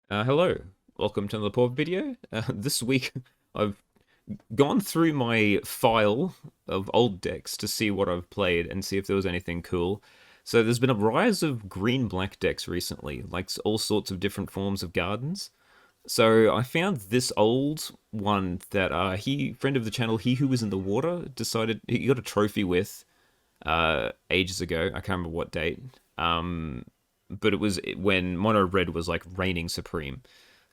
Hello, welcome to another Pauper video. This week I've gone through my file of old decks to see what I've played and see if there was anything cool. So there's been a rise of green-black decks recently, like all sorts of different forms of gardens. So I found this old one that friend of the channel, he who was in the water, decided he got a trophy with ages ago. I can't remember what date. But it was when Mono Red was like reigning supreme,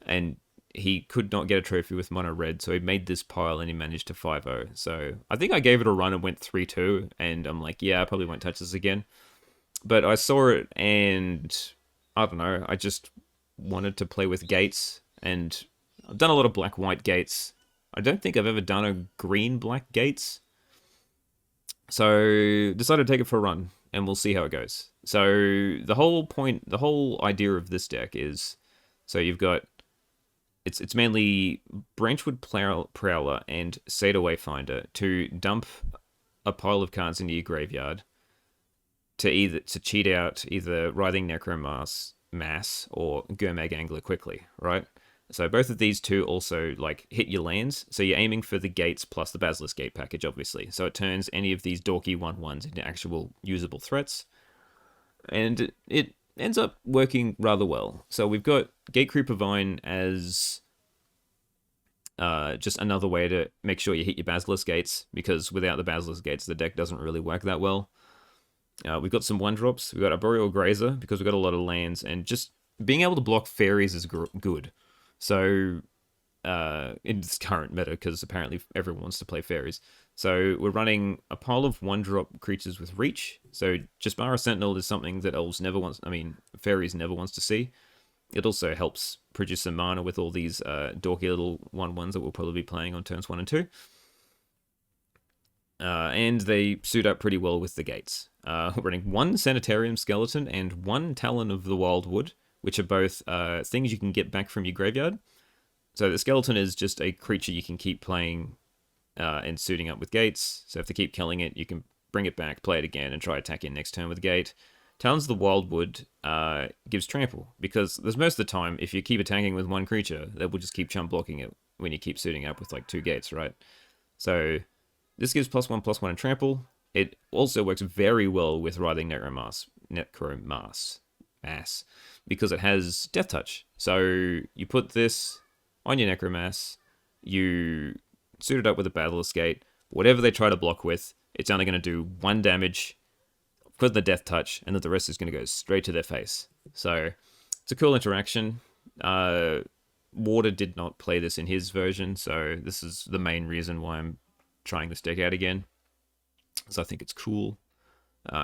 and he could not get a trophy with Mono Red, so he made this pile and he managed to 5-0. So I think I gave it a run and went 3-2, and I'm like, yeah, I probably won't touch this again. But I saw it and I don't know, I just wanted to play with Gates, and I've done a lot of black white Gates. I don't think I've ever done a green black Gates. So decided to take it for a run, and we'll see how it goes. So the whole idea of this deck is, so you've got it's mainly Branchwood Prowler and Seder Wayfinder to dump a pile of cards into your graveyard to cheat out either Writhing Necromass or Gurmag Angler quickly, right? So both of these two also like hit your lands. So you're aiming for the gates plus the Basilisk Gate package, obviously. So it turns any of these dorky 1/1s into actual usable threats. And it ends up working rather well. So we've got Gatecreeper Vine as just another way to make sure you hit your Basilisk Gates, because without the Basilisk Gates, the deck doesn't really work that well. We've got some 1-drops. We've got Arboreal Grazer because we've got a lot of lands, and just being able to block Faeries is good. So in this current meta, because apparently everyone wants to play Faeries. So we're running a pile of 1-drop creatures with reach. So Jaspara Sentinel is something that Faeries never wants to see. It also helps produce some mana with all these dorky little 1/1s that we'll probably be playing on turns 1 and 2. And they suit up pretty well with the gates. We're running 1 Sanitarium Skeleton and 1 Talon of the Wildwood, which are both things you can get back from your graveyard. So the skeleton is just a creature you can keep playing and suiting up with gates. So if they keep killing it, you can bring it back, play it again, and try attacking next turn with a gate. Talons of the Wildwood gives trample, because there's most of the time, if you keep attacking with one creature, they will just keep chump blocking it when you keep suiting up with like 2 gates, right? So this gives +1/+1 and trample. It also works very well with Writhing Necromass, because it has Death Touch. So you put this on your Necromass, you suit it up with a Basilisk Gate. Whatever they try to block with, it's only going to do 1 damage for the Death Touch, and then the rest is going to go straight to their face. So it's a cool interaction. Water did not play this in his version, so this is the main reason why I'm trying this deck out again. So I think it's cool.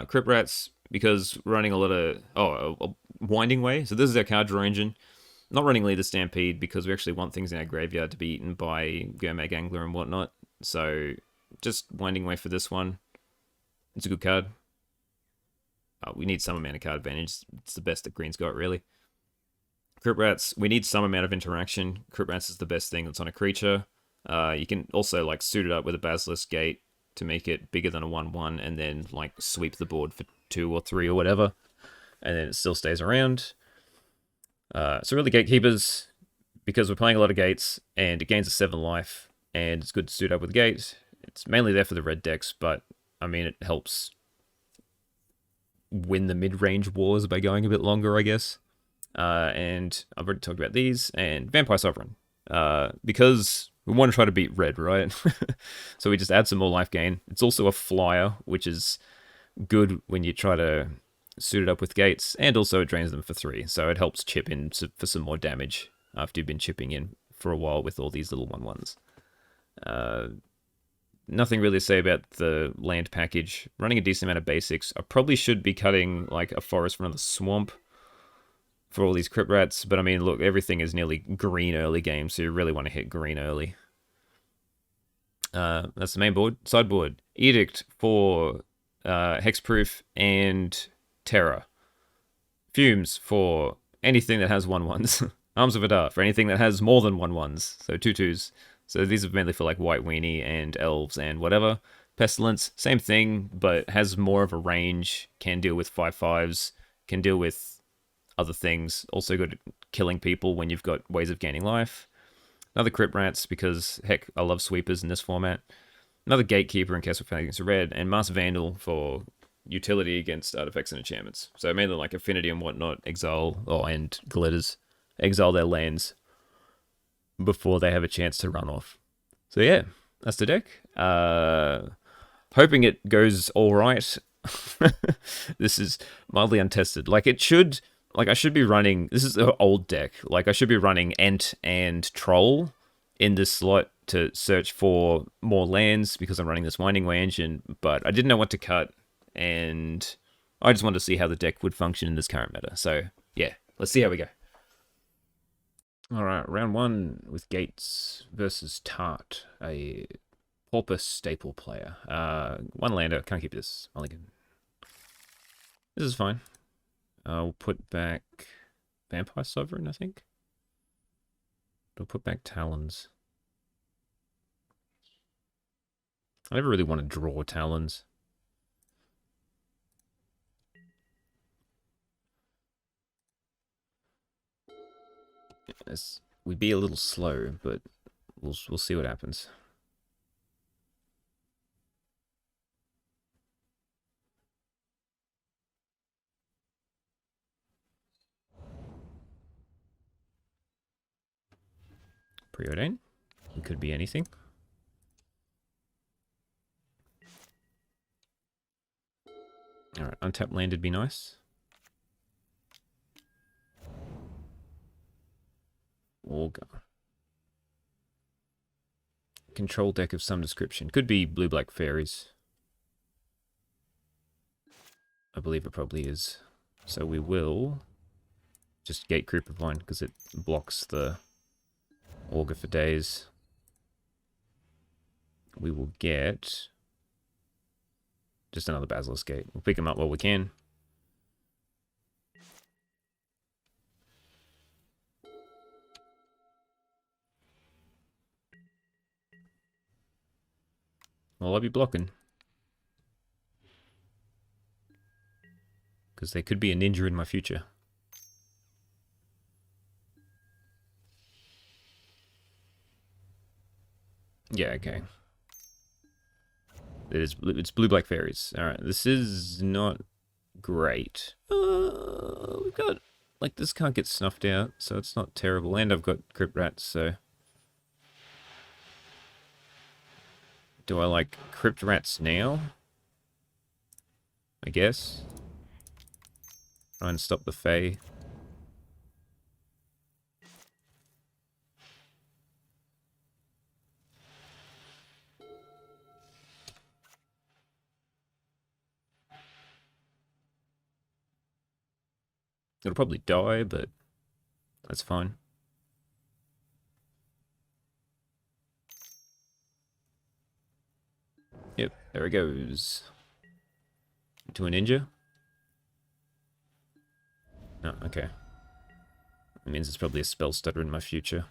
Crypt Rats, because we're running a lot of a Winding Way. So this is our card draw engine. Not running Leader Stampede because we actually want things in our graveyard to be eaten by Gurmag Angler and whatnot. So just Winding Way for this one. It's a good card. We need some amount of card advantage. It's the best that green's got, really. Crypt Rats, we need some amount of interaction. Crypt Rats is the best thing that's on a creature. You can also like suit it up with a Basilisk Gate to make it bigger than a 1/1, and then like sweep the board for 2 or 3 or whatever, and then it still stays around. So really, Gatekeepers, because we're playing a lot of gates, and it gains a 7 life, and it's good to suit up with Gate. It's mainly there for the red decks, but I mean it helps win the mid-range wars by going a bit longer, I guess. And I've already talked about these, and Vampire Sovereign, because we want to try to beat red, right? So we just add some more life gain. It's also a flyer, which is good when you try to suit it up with gates, and also it drains them for 3, so it helps chip in for some more damage after you've been chipping in for a while with all these little 1/1s. Nothing really to say about the land package. Running a decent amount of basics. I probably should be cutting like a forest from the swamp for all these Crypt Rats, but I mean, look, everything is nearly green early game, so you really want to hit green early. That's the main board. Sideboard. Edict for Hexproof and Terror. Fumes for anything that has 1/1s. Arms of Adar for anything that has more than 1/1s, so 2/2s. So these are mainly for like White Weenie and Elves and whatever. Pestilence, same thing, but has more of a range, can deal with 5/5s, can deal with other things. Also good killing people when you've got ways of gaining life. Another Crypt Rats, because, heck, I love sweepers in this format. Another Gatekeeper in case we're playing against red, and Master Vandal for utility against artifacts and enchantments. So mainly like Affinity and whatnot, exile, and Glitters. Exile their lands before they have a chance to run off. So yeah, that's the deck. Hoping it goes alright. This is mildly untested. Like it should... Like I should be running... This is an old deck. Like I should be running Ent and Troll in this slot to search for more lands because I'm running this Winding Way engine, but I didn't know what to cut, and I just wanted to see how the deck would function in this current meta. So yeah, let's see how we go. Alright, round 1 with Gates versus Tart, a Pauper staple player. One lander, can't keep this. Mulligan. This is fine. We'll put back Vampire Sovereign, I think. We'll put back Talons. I never really want to draw Talons. Yes, we'd be a little slow, but we'll see what happens. Preordain. It could be anything. Alright, untapped land would be nice. Augur. Control deck of some description. Could be blue-black Faeries. I believe it probably is. So we will just gate Creeper Vine because it blocks the Augur for days. We will get just another Basilisk Gate. We'll pick them up while we can. Well, I'll be blocking. Because there could be a ninja in my future. Yeah, okay. It's blue-black Faeries. Alright, this is not great. We've got... Like, this can't get snuffed out, so it's not terrible. And I've got Crypt Rats, so... Do I like Crypt Rats now? I guess. Try and stop the Fae. It'll probably die, but that's fine. Yep, there it goes. To a ninja? No, okay. It means it's probably a spell stutter in my future.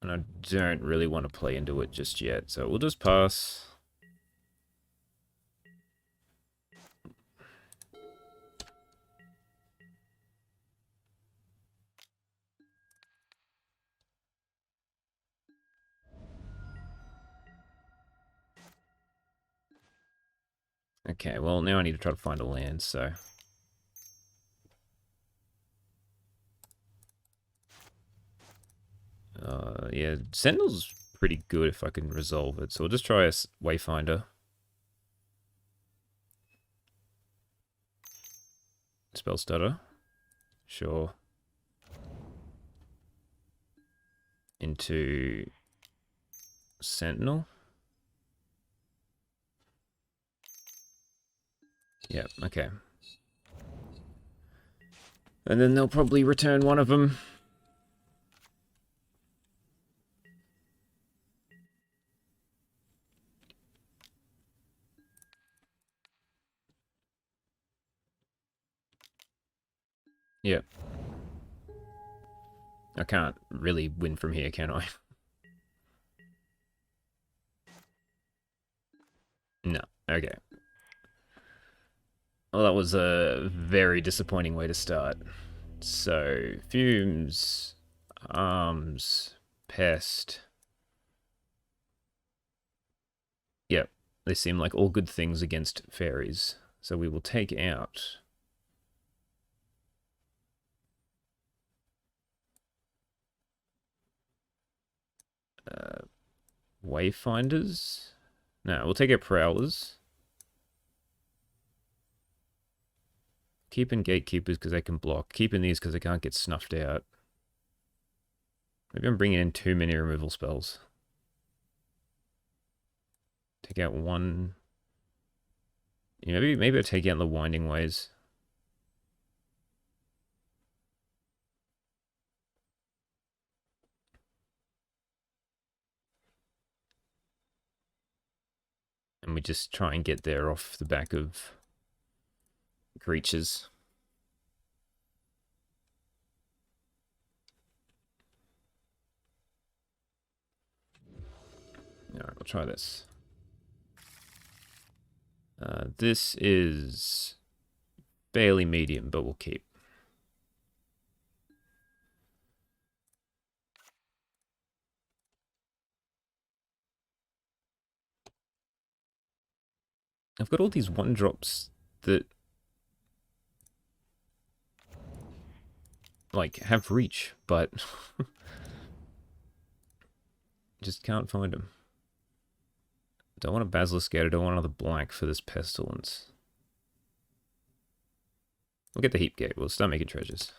And I don't really want to play into it just yet, so we'll just pass. Okay, well, now I need to try to find a land, so... yeah, Sentinel's pretty good if I can resolve it, so we'll just try a Wayfinder. Spell stutter. Sure. Into Sentinel. Yeah, okay. And then they'll probably return one of them. Yeah. I can't really win from here, can I? No. Okay. Well, that was a very disappointing way to start. So, fumes, arms, pest. Yep, they seem like all good things against fairies. So we will take out wayfinders. No, we'll take out prowlers. Keeping gatekeepers because they can block. Keeping these because they can't get snuffed out. Maybe I'm bringing in too many removal spells. Take out one. Yeah, maybe I'll take out the winding ways. And we just try and get there off the back of creatures. Alright, we'll try this. This is barely medium, but we'll keep. I've got all these one-drops that like have reach, but just can't find them. Don't want a Basilisk Gate, I don't want another black for this Pestilence. We'll get the Heap Gate, we'll start making treasures.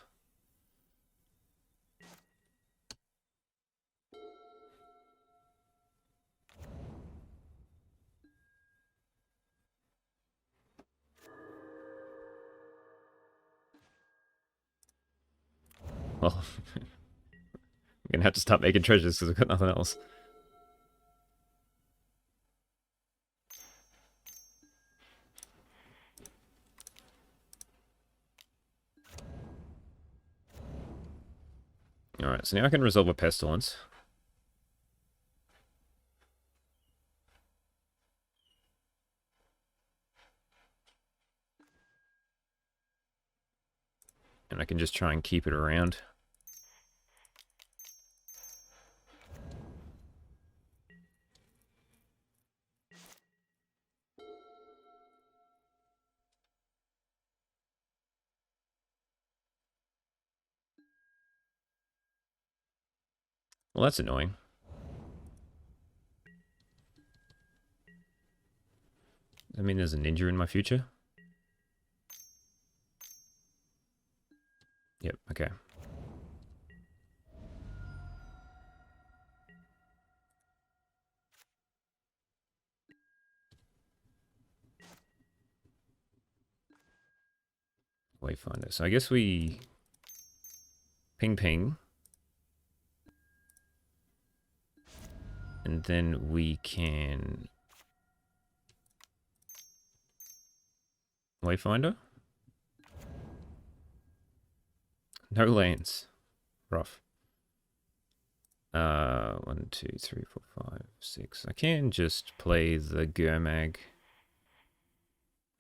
Well, I'm gonna have to start making treasures because I've got nothing else. Alright, so now I can resolve a Pestilence. And I can just try and keep it around. Well, that's annoying. Does that mean there's a ninja in my future? Yep, okay. Wayfinder. So I guess we ping ping. And then we can Wayfinder. No lanes. Rough. 1, 2, 3, 4, 5, 6. I can just play the Gurmag.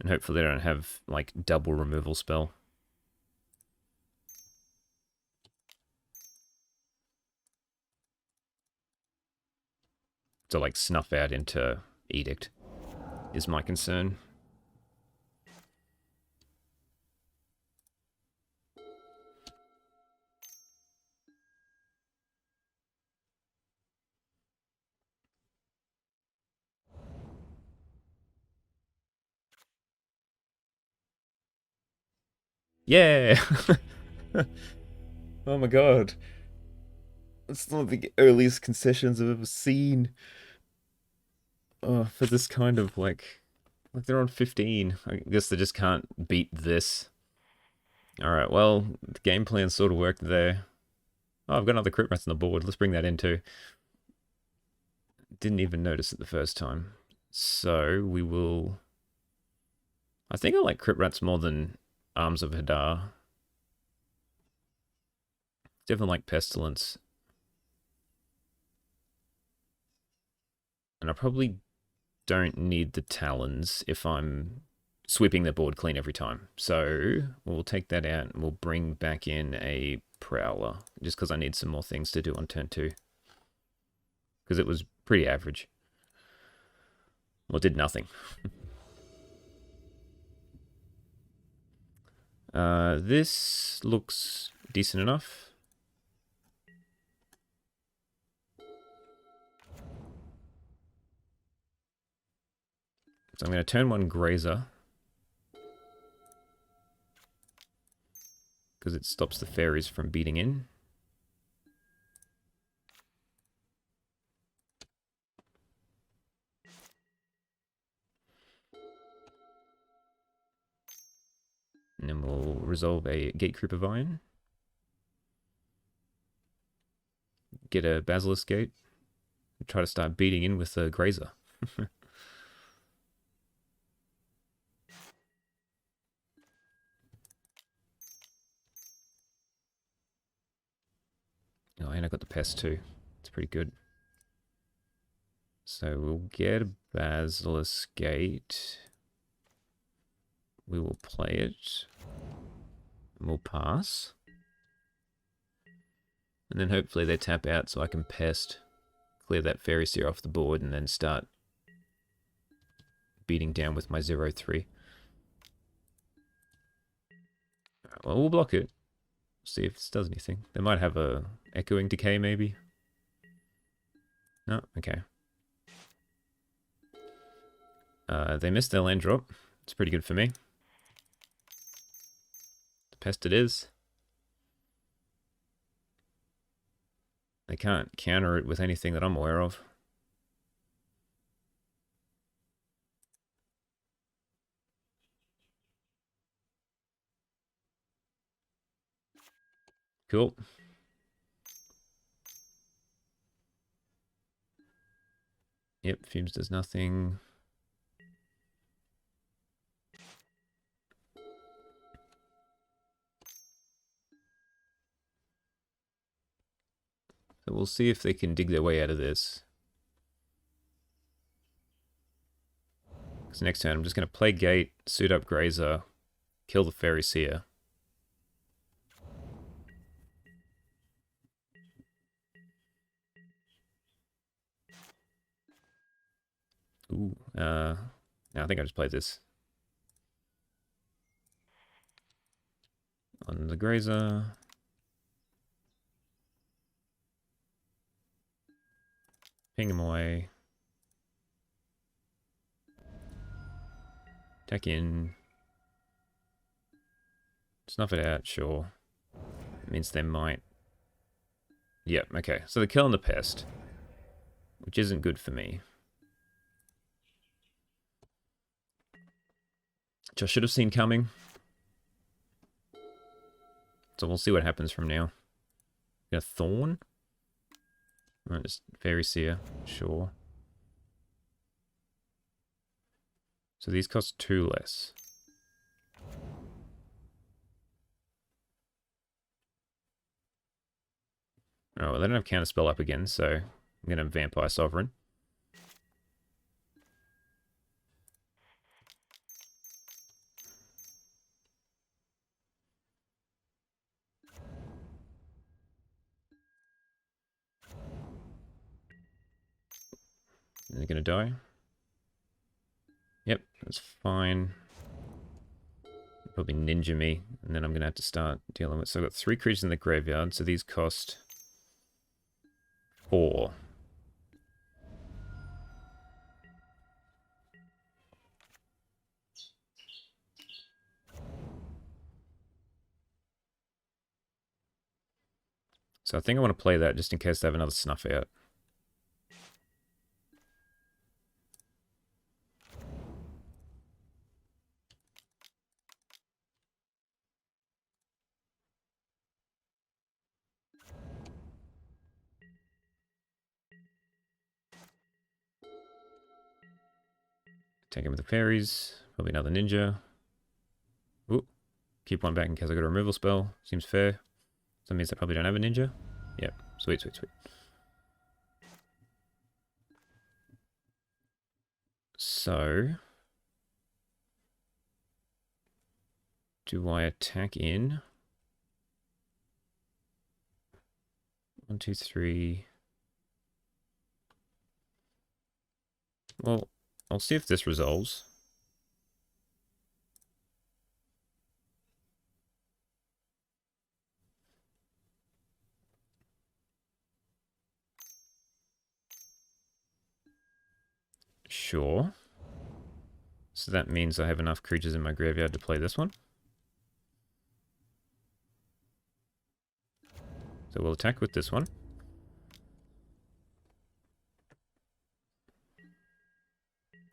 And hopefully they don't have, like, double removal spell. To, like, snuff out into Edict is my concern. Yeah! Oh my god. That's one of the earliest concessions I've ever seen. Oh, for this kind of, like they're on 15. I guess they just can't beat this. Alright, well, the game plan sort of worked there. Oh, I've got another crit rats on the board. Let's bring that in too. Didn't even notice it the first time. So, we will... I think I like crit rats more than Arms of Hadar. Definitely like Pestilence. And I probably don't need the Talons if I'm sweeping the board clean every time. So we'll take that out and we'll bring back in a Prowler, just because I need some more things to do on turn 2. Because it was pretty average. Well, it did nothing. This looks decent enough. So I'm going to turn 1 Grazer. Because it stops the Faeries from beating in. And then we'll resolve a Gate Creep of Iron. Get a Basilisk Gate. And try to start beating in with a Grazer. Oh, and I got the Pest too. It's pretty good. So we'll get a Basilisk Gate. We will play it. And we'll pass. And then hopefully they tap out so I can Pest, clear that Fairy Seer off the board, and then start beating down with my 0-3. Well, we'll block it. See if this does anything. They might have a Echoing Decay, maybe. No? Okay. They missed their land drop. It's pretty good for me. The Pest it is. They can't counter it with anything that I'm aware of. Cool. Yep, Fumes does nothing. So we'll see if they can dig their way out of this. Because next turn I'm just going to play Gate, suit up Grazer, kill the Fairy Seer. Ooh, no, I think I just played this. On the Grazer. Ping him away. Attack in. Snuff it out, sure. It means they might. Yep, okay. So they're killing the Pest, which isn't good for me. Which I should have seen coming. So we'll see what happens from now. Got a Thorn? Right, just Fairy Seer, sure. So these cost 2 less. Oh, well, they don't have Counterspell up again, so I'm going to Vampire Sovereign. They're going to die. Yep, that's fine. Probably ninja me, and then I'm going to have to start dealing with... So I've got 3 creatures in the graveyard, so these cost 4. So I think I want to play that just in case they have another Snuff out. Take him with the Fairies. Probably another Ninja. Ooh. Keep one back in case I got a removal spell. Seems fair. So that means I probably don't have a Ninja. Yep. Sweet, sweet, sweet. So... Do I attack in? 1, 2, 3. Well, I'll see if this resolves. Sure. So that means I have enough creatures in my graveyard to play this one. So we'll attack with this one.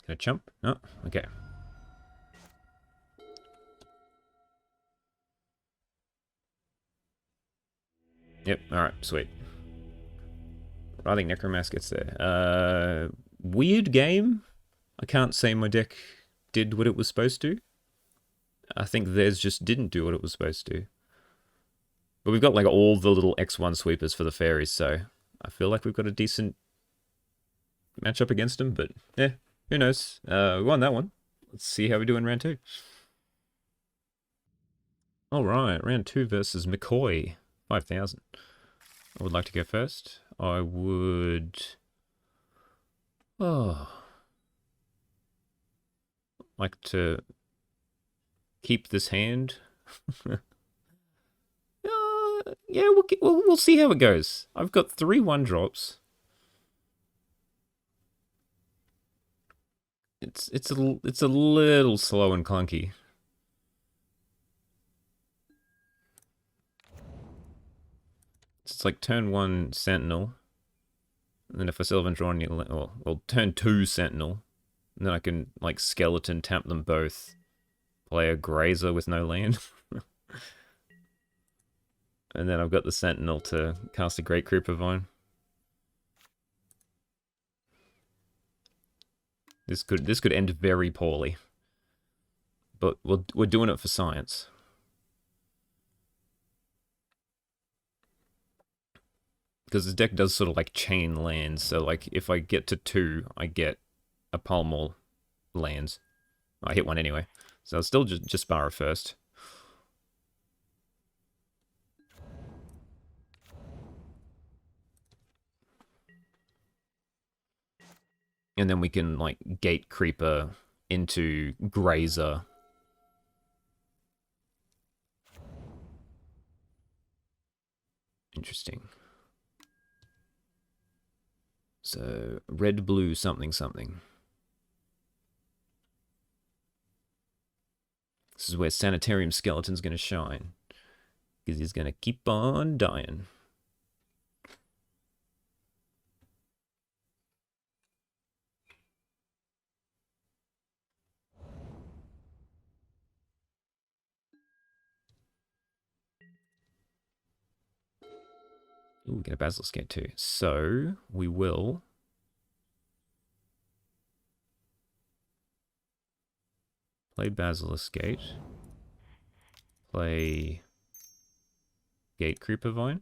Can I chump? No? Okay. Yep, alright, sweet. I think Necromask gets there. Weird game. I can't say my deck did what it was supposed to. I think theirs just didn't do what it was supposed to. But we've got like all the little X1 sweepers for the Faeries, so I feel like we've got a decent matchup against them, but yeah, who knows? We won that one. Let's see how we do in round 2. Alright, round 2 versus McCoy. 5,000. I would like to go first. I would... like to keep this hand. Yeah, we'll see how it goes. I've got 3 1-drops. It's a little slow and clunky. It's like turn 1 Sentinel, and then if I still haven't drawn any, well, turn 2 Sentinel, and then I can like skeleton tap them both, play a Grazer with no land, and then I've got the Sentinel to cast a Great Creeper Vine. This could end very poorly, but we're doing it for science. Because this deck does sort of like chain lands, so like if I get to 2, I get a pile more lands. I hit 1 anyway, so I'll still just Sparrow first. And then we can like Gate Creeper into Grazer. Interesting. So, red, blue, something, something. This is where Sanitarium Skeleton's going to shine. Because he's going to keep on dying. Ooh, we get a Basilisk Gate too. So, we will... play Basilisk Gate. Play... Gate Creeper Vine.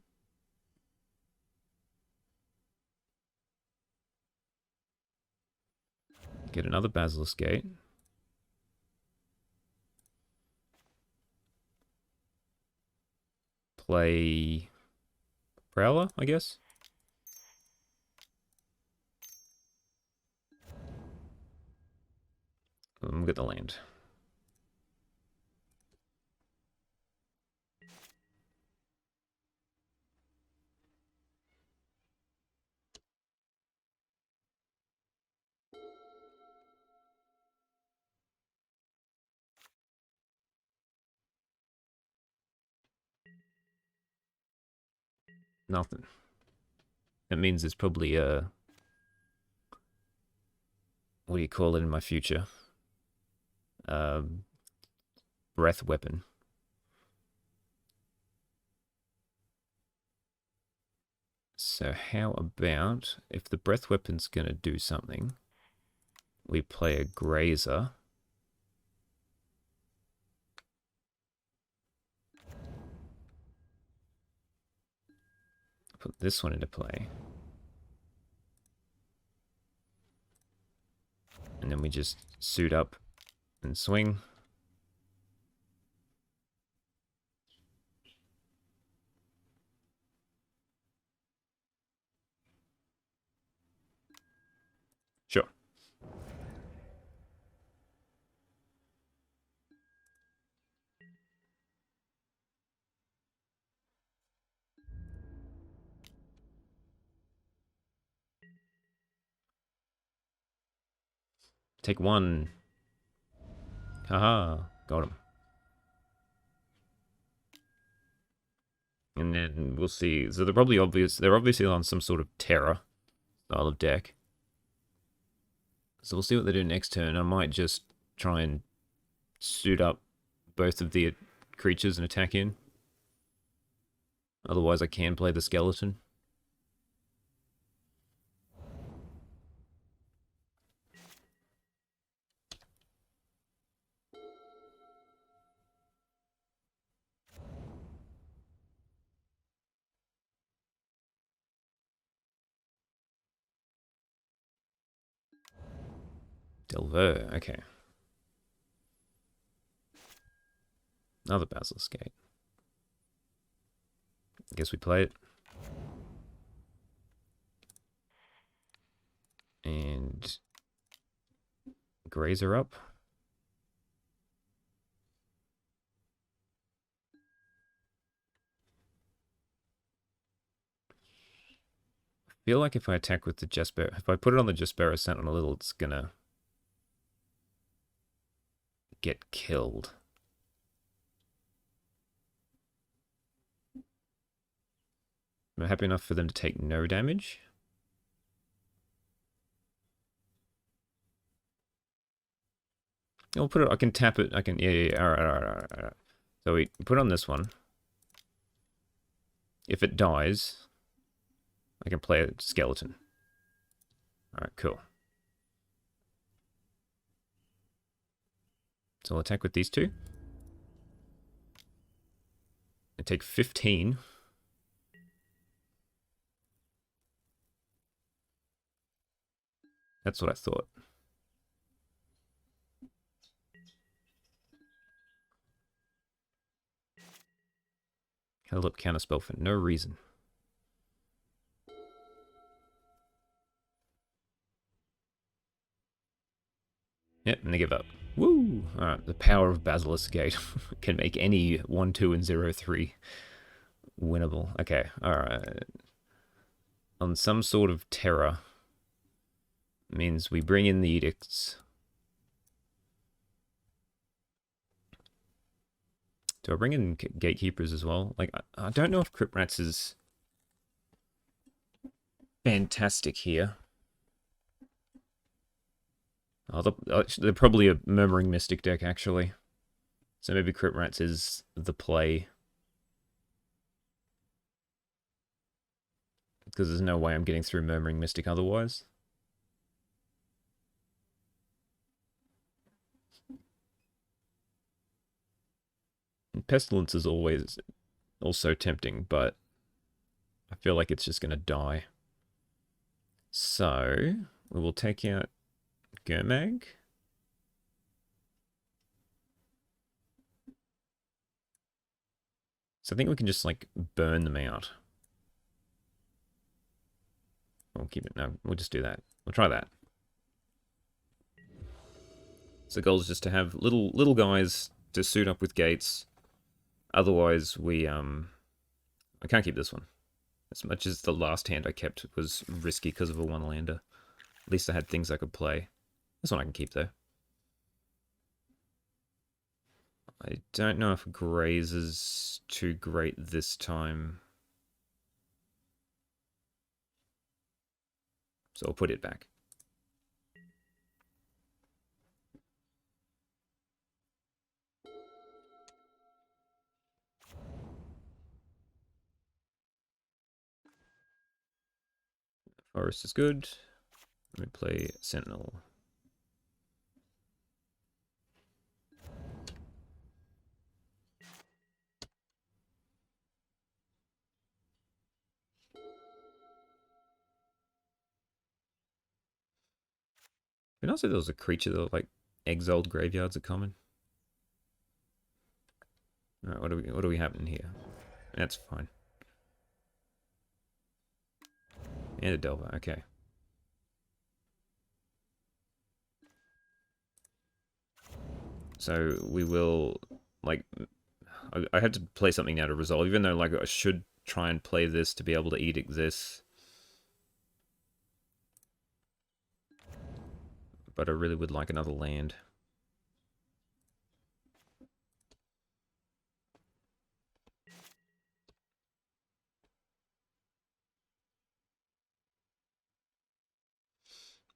Get another Basilisk Gate. Play... Prowler, I guess? We'll get the land. Nothing. That means there's probably a... what do you call it in my future? Breath weapon. So how about, if the breath weapon's gonna do something, we play a Grazer. Put this one into play. And then we just suit up and swing. Take one. Haha, got him. And then we'll see. So they're probably obvious. They're obviously on some sort of terror style of deck. So we'll see what they do next turn. I might just try and suit up both of the creatures and attack in. Otherwise, I can play the skeleton. Delver, okay. Another Basilisk Gate. I guess we play it. And Grazer up. I feel like if I attack with the Jesper, if I put it on the Jespera Sentinel, it's gonna get killed. Am I happy enough for them to take no damage? I'll put it, I can tap it, I can, yeah, alright. So we put on this one. If it dies, I can play a skeleton. Alright, cool. So I'll attack with these two. I take 15. That's what I thought. Held up counterspell for no reason. Yep, and they give up. Woo! Alright, the power of Basilisk Gate can make any 1, 2, and 0, 3 winnable. Okay, alright. On some sort of terror means we bring in the edicts. Do I bring in gatekeepers as well? Like, I don't know if Crypt Rats is fantastic here. Oh, they're probably a Murmuring Mystic deck, actually. So maybe Crypt Rats is the play. Because there's no way I'm getting through Murmuring Mystic otherwise. And Pestilence is always also tempting, but I feel like it's just going to die. So, we will take out Gurmag. So I think we can just, like, burn them out. We'll keep it, no, we'll just do that. We'll try that. So the goal is just to have little guys to suit up with gates. Otherwise, I can't keep this one. As much as the last hand I kept was risky because of a one-lander. At least I had things I could play. This one I can keep, though. I don't know if Graze is too great this time. So I'll put it back. Forest is good. Let me play Sentinel. But also there was a creature that like exiled graveyards are common. Alright, what do we have in here? That's fine. And a Delver, okay. So we will, like, I had to play something now to resolve, even though, like, I should try and play this to be able to edict this. but I really would like another land.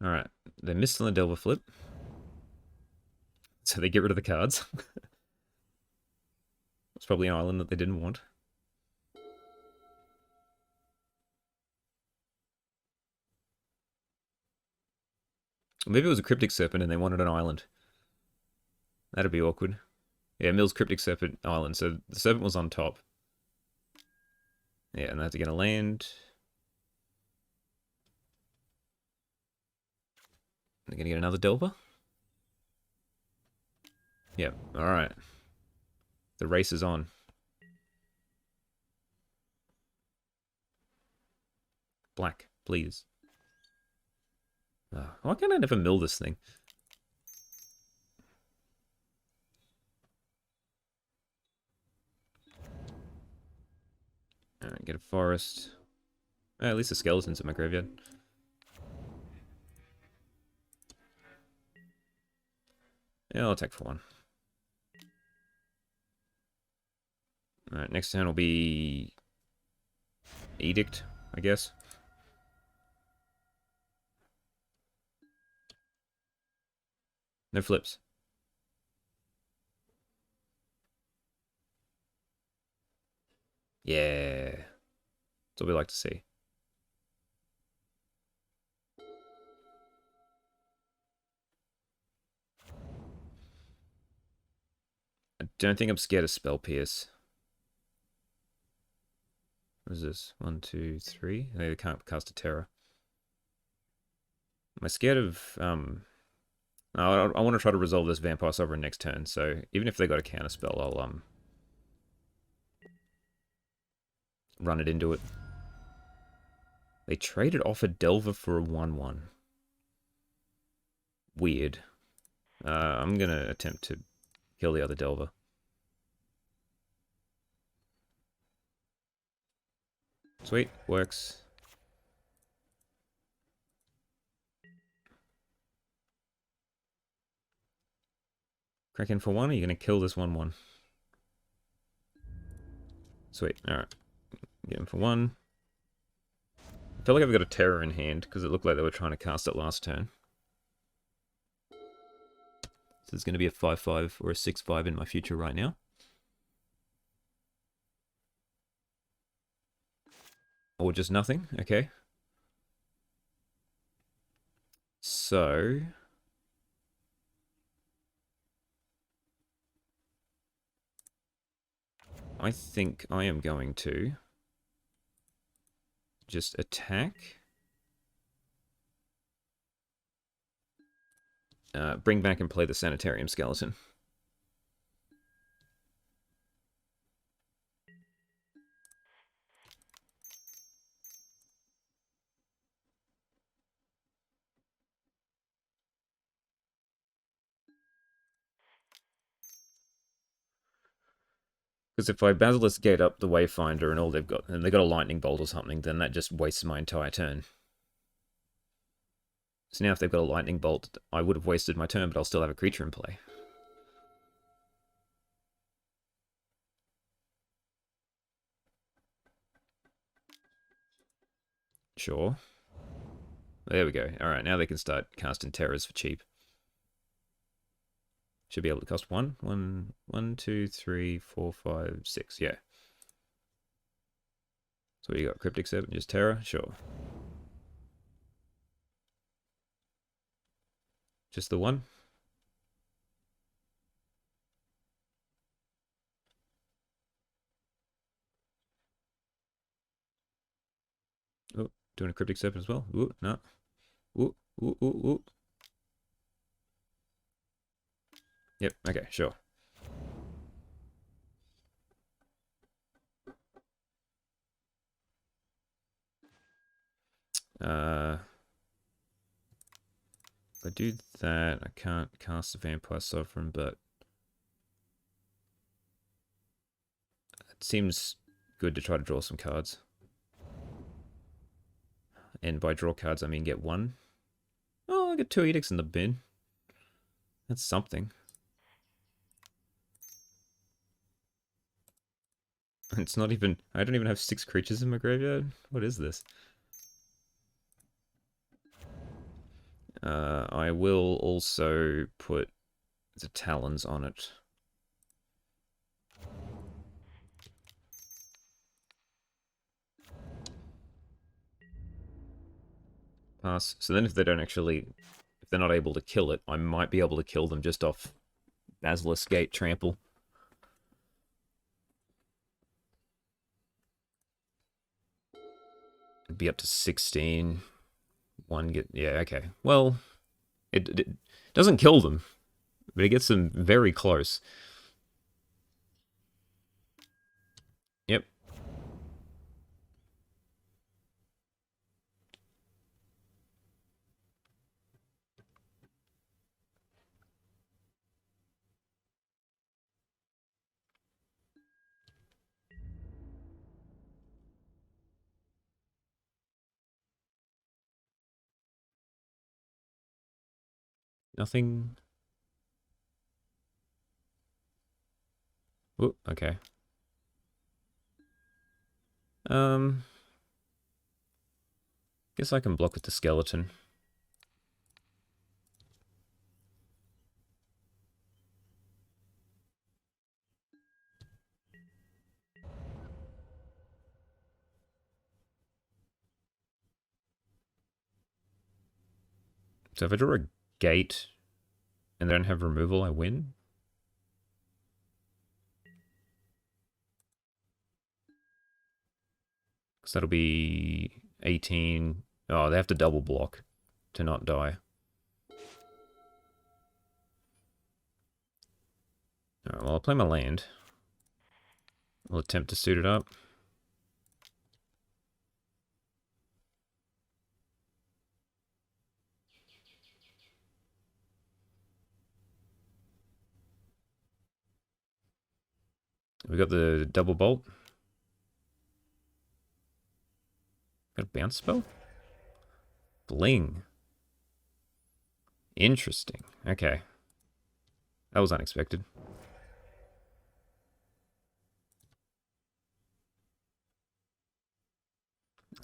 Alright, they missed on the Delver flip. So they get rid of the cards. It's probably an island that they didn't want. Maybe it was a Cryptic Serpent and they wanted an island. That'd be awkward. Yeah, Mill's Cryptic Serpent Island, so the Serpent was on top. Yeah, and they have to get a land. They're gonna get another Delver? Yep, alright. The race is on. Black, please. Oh, why can't I never mill this thing? Alright, get a forest. At least the skeletons in my graveyard. Yeah, I'll attack for one. Alright, next turn will be... Edict, I guess. No flips. Yeah. That's what we like to see. I don't think I'm scared of Spell Pierce. What is this? 1, 2, 3? They can't cast a Terror. Am I scared of... I want to try to resolve this Vampire Sovereign next turn, so even if they got a counter spell, I'll run it into it. They traded off a Delver for a 1/1. Weird. I'm gonna attempt to kill the other Delver. Sweet, works. Crack in for 1, or are you gonna kill this 1/1? Sweet, alright. Get him for 1. I feel like I've got a Terror in hand, because it looked like they were trying to cast it last turn. So there's going to be a 5/5 or a 6/5 in my future right now. Or just nothing, okay. So... I think I am going to just attack. Bring back and play the Sanitarium Skeleton. Because if I Basilisk Gate up the Wayfinder and all they've got, and they've got a Lightning Bolt or something, then that just wastes my entire turn. So now if they've got a Lightning Bolt, I would have wasted my turn, but I'll still have a creature in play. Sure. There we go. Alright, now they can start casting Terrors for cheap. Should be able to cost 1. 1, 2, 3, 4, 5, 6. Yeah. So what do you got? Cryptic Serpent, just Terror? Sure. Just the 1? Oh, doing a Cryptic Serpent as well? Ooh, no. Ooh, ooh, ooh, ooh. Yep, okay, sure. If I do that, I can't cast a Vampire Sovereign, but it seems good to try to draw some cards. And by draw cards, I mean get 1. Oh, I get 2 Edicts in the bin. That's something. It's not even... I don't even have 6 creatures in my graveyard. What is this? I will also put the talons on it. Pass. So then if they don't actually... If they're not able to kill it, I might be able to kill them just off Basilisk Gate Trample. It'd be up to 16. One get... Yeah, okay. Well, it doesn't kill them, but it gets them very close. Yep. Nothing... Oh, okay. Guess I can block with the skeleton. So if I draw a gate and they don't have removal, I win? Because that'll be 18. Oh, they have to double block to not die. Alright, well, I'll play my land. I'll attempt to suit it up. We got the double bolt. Got a bounce spell? Bling. Interesting. Okay. That was unexpected.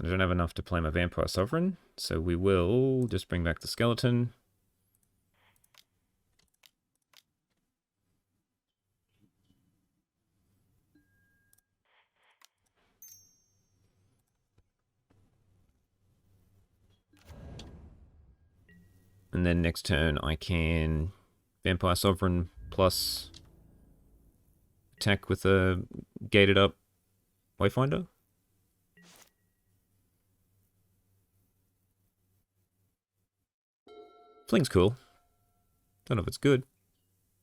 I don't have enough to play my Vampire Sovereign, so we will just bring back the skeleton. And then next turn I can Vampire Sovereign plus attack with a gated up Wayfinder. Fling's cool. Don't know if it's good.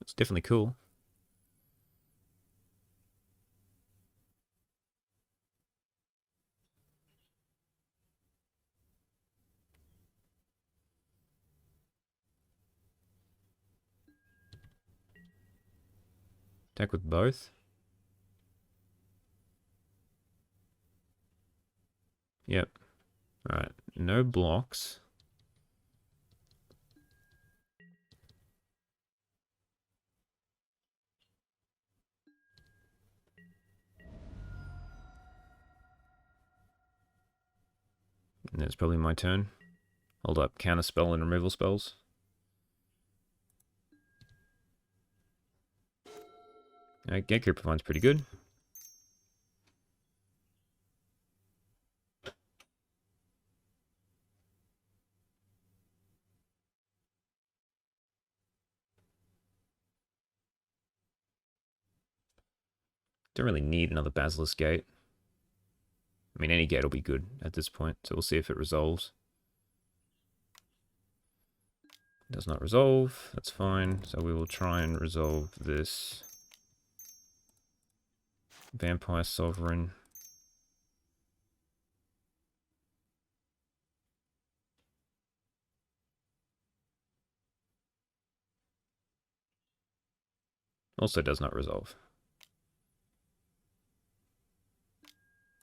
It's definitely cool. Attack with both. Yep. Alright, no blocks. And it's probably my turn. Hold up, counter spell and removal spells. Gatecreeper provides pretty good. Don't really need another Basilisk Gate. I mean, any gate will be good at this point, so we'll see if it resolves. Does not resolve, that's fine. So we will try and resolve this Vampire Sovereign. Also does not resolve.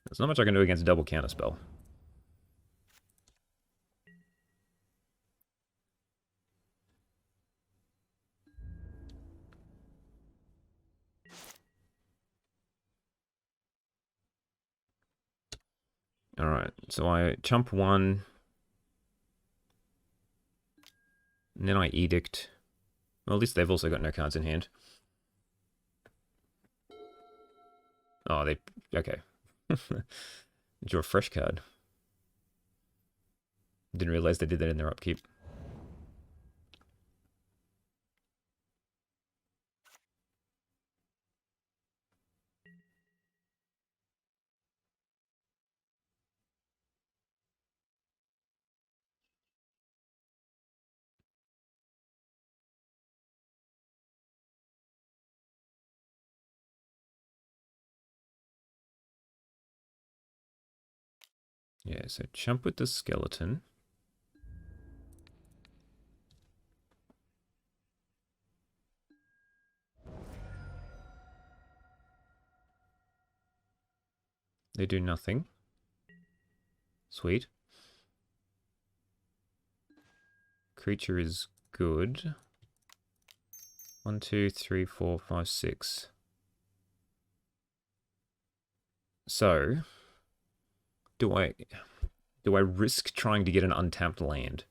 There's not much I can do against a double counterspell. Alright, so I chump one, and then I edict. Well, at least they've also got no cards in hand. Oh, they... okay. Draw a fresh card. Didn't realize they did that in their upkeep. Yeah, so chump with the skeleton. They do nothing. Sweet. Creature is good. 1, 2, 3, 4, 5, 6. So, do I risk trying to get an untapped land?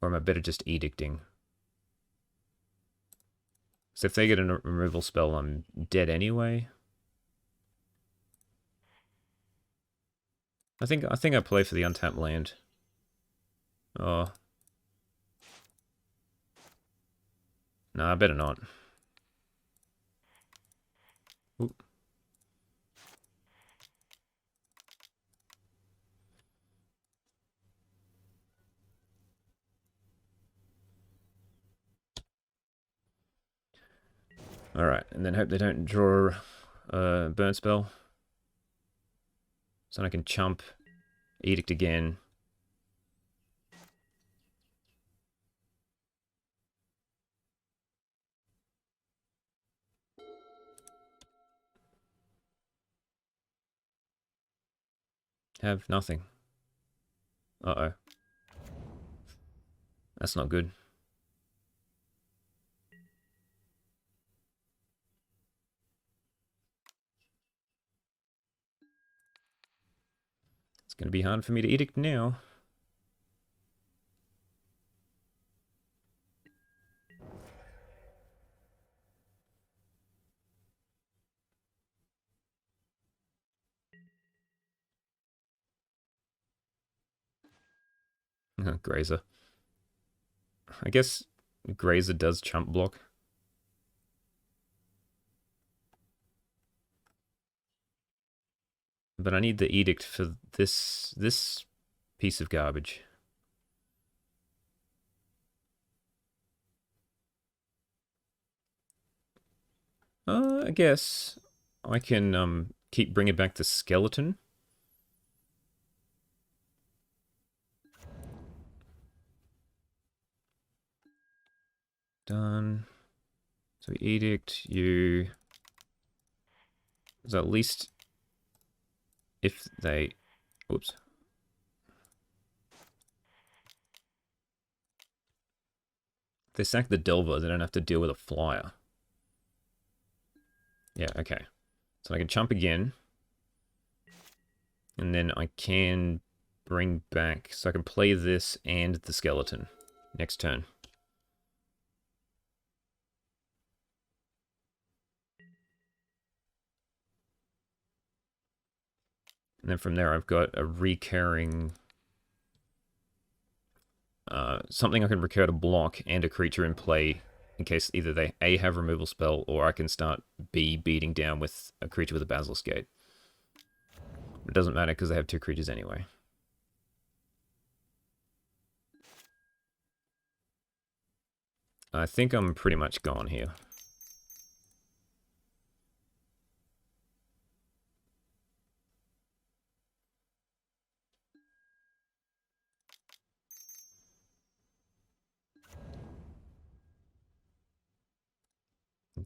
Or am I better just edicting? So if they get a removal spell, I'm dead anyway. I think I play for the untapped land. Oh. No, I better not. Oop. Alright, and then hope they don't draw a burn spell. So I can chump, edict again. Have nothing. Uh-oh. That's not good. It's going to be hard for me to edict now. Grazer. I guess Grazer does chump block. But I need the edict for this piece of garbage. I guess I can keep bringing back the skeleton. Done. So edict you. So at least if they, oops. If they sack the Delver, they don't have to deal with a flyer. Yeah, okay. So I can chump again. And then I can bring back, so I can play this and the skeleton next turn. And then from there I've got a recurring, something I can recur to block and a creature in play in case either they A, have removal spell, or I can start B, beating down with a creature with a Basilisk Gate. It doesn't matter because they have two creatures anyway. I think I'm pretty much gone here.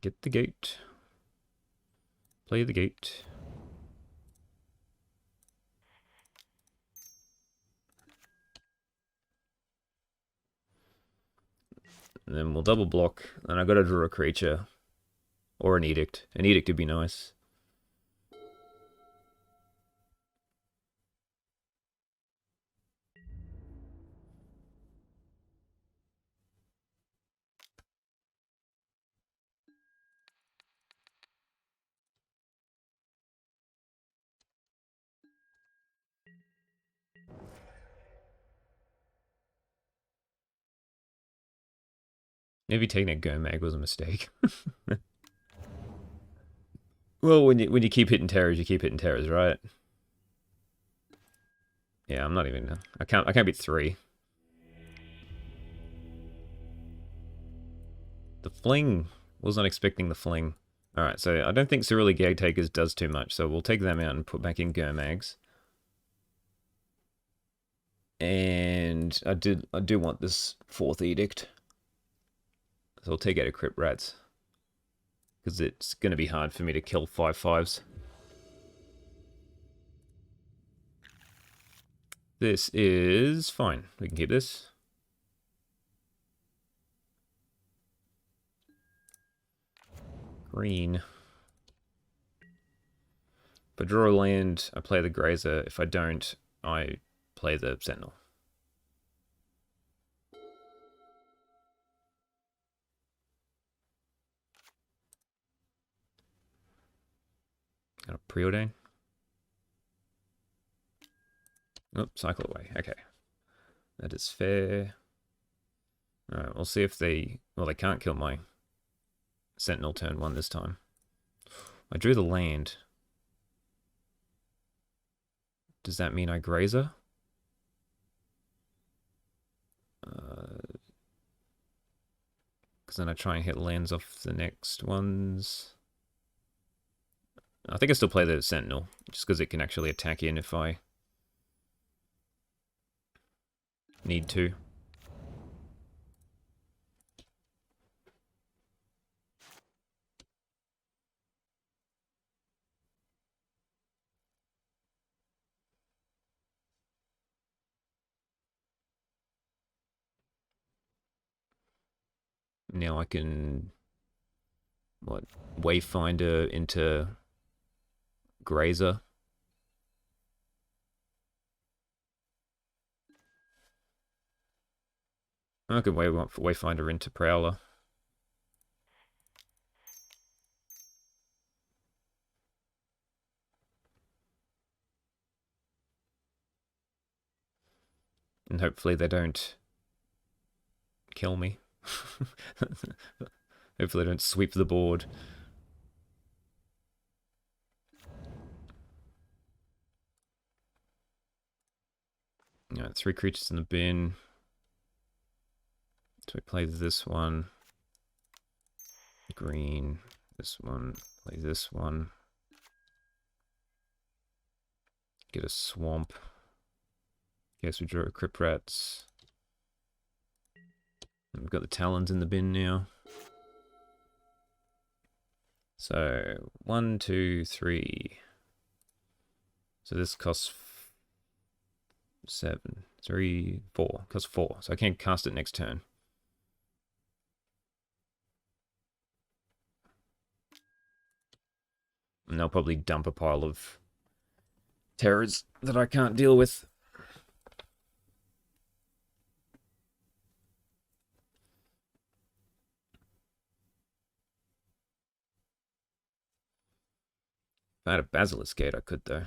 Get the gate. Play the gate. And then we'll double block, and I've got to draw a creature. Or an edict. An edict would be nice. Maybe taking a Gomag was a mistake. Well, when you keep hitting terrors, you keep hitting terrors, right? Yeah, I'm not even. I can't beat 3. The fling. Was not expecting the fling. Alright, so I don't think Cerulean Gag Takers does too much, so we'll take them out and put back in Gurmags. And I do want this 4th Edict. So I'll take out a Crypt Rats. Because it's going to be hard for me to kill 5/5s. This is fine. We can keep this. Green. If I draw a land, I play the Grazer. If I don't, I play the Sentinel. Got a Preordain. Oh, cycle away. Okay. That is fair. Alright, we'll see if they... Well, they can't kill my Sentinel turn 1 this time. I drew the land. Does that mean I Grazer? Because then I try and hit lands off the next ones. I think I still play the Sentinel, just because it can actually attack in if I need to. Now I can, what, Wayfinder into Grazer. I could Wayfinder into Prowler. And hopefully they don't kill me. Hopefully they don't sweep the board. Alright, 3 creatures in the bin. So we play this one. Green. This one. Play this one. Get a swamp. Guess we draw a Crypt Rats. And we've got the Talons in the bin now. So 1, 2, 3. So this costs 7, 3, 4. Costs 4. So I can't cast it next turn. And they'll probably dump a pile of terrors that I can't deal with. If I had a Basilisk Gate, I could, though.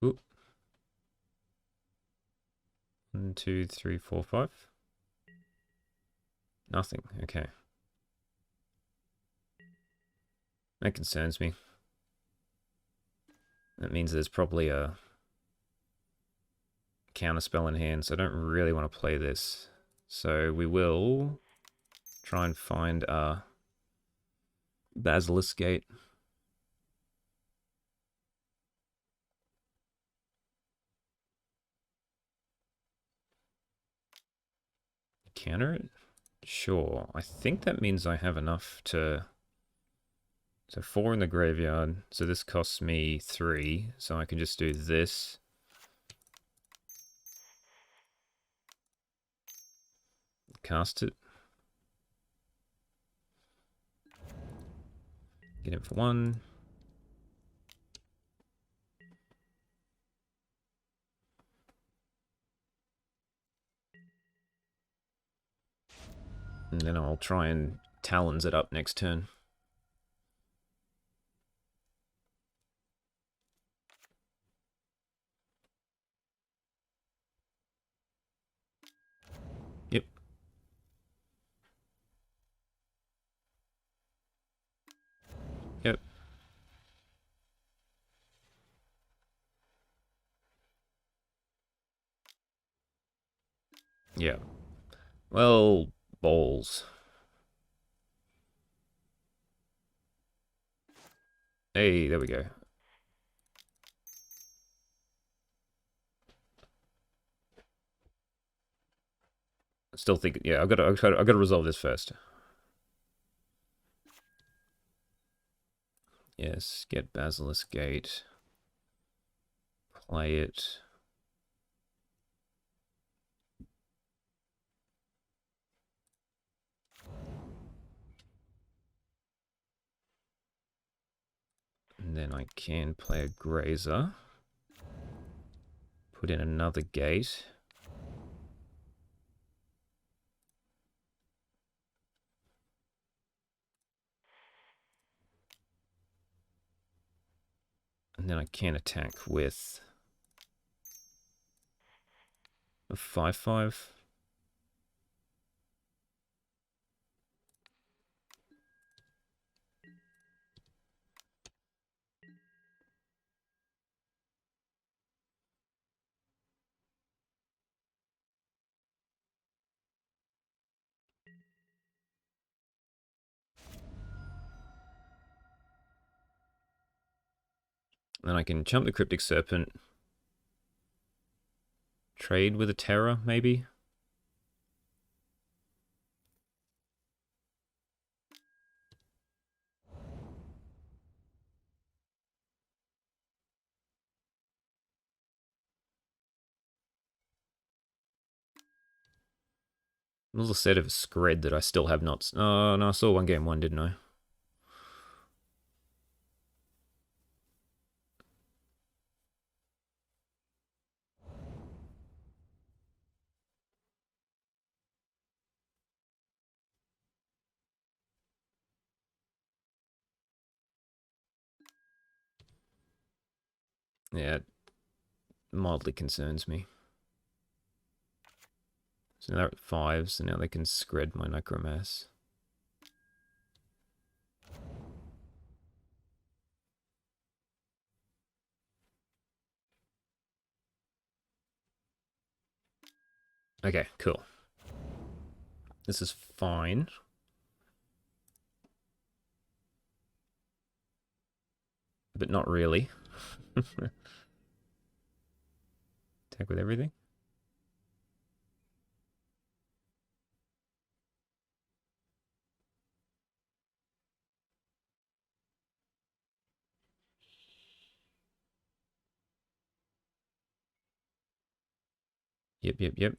Oop. 1, 2, 3, 4, 5. Nothing. Okay. That concerns me. That means there's probably a counterspell in hand, so I don't really want to play this. So we will try and find a Basilisk Gate. Counter it? Sure. I think that means I have enough to... So 4 in the graveyard. So this costs me 3. So I can just do this. Cast it. Get him for 1. And then I'll try and Talons it up next turn. Yep. Yep. Yeah. Well, balls. Hey, there we go. Still think, yeah, I've got to resolve this first. Yes, get Basilisk Gate. Play it. And then I can play a Grazer. Put in another gate. And then I can attack with a 5/5. Then I can chump the Cryptic Serpent. Trade with a Terror, maybe? There's a set of Scred that I still have not... Oh, no, I saw one game one, didn't I? Yeah, it mildly concerns me. So now they're at 5, so now they can Scred my Necromass. Okay, cool. This is fine. But not really. Attack with everything. Yep.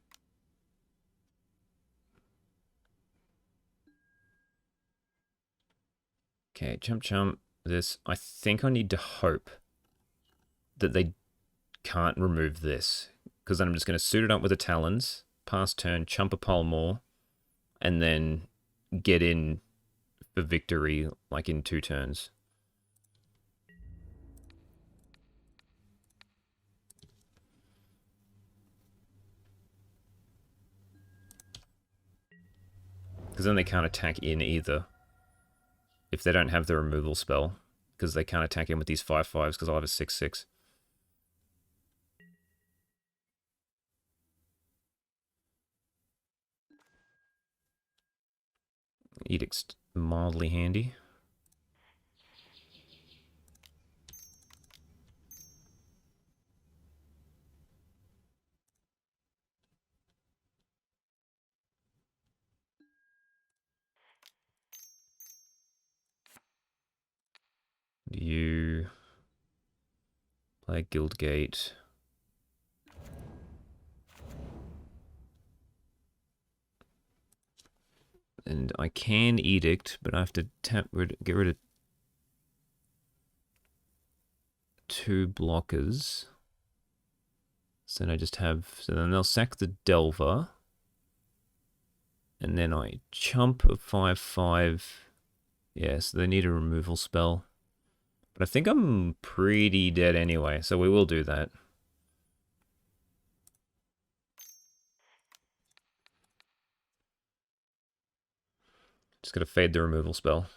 Okay, chump. This. I think I need to hope that they can't remove this. Because then I'm just going to suit it up with the Talons, pass turn, chump a pile more, and then get in for victory like in 2 turns. Because then they can't attack in either. If they don't have the removal spell. Because they can't attack in with these 5/5s because I'll have a 6/6. Edict's mildly handy. You play Guildgate. And I can Edict, but I have to get rid of 2 blockers. So then I just have... So then they'll sack the Delver. And then I chump a 5/5. Yeah, so they need a removal spell. But I think I'm pretty dead anyway, so we will do that. Just gotta fade the removal spell.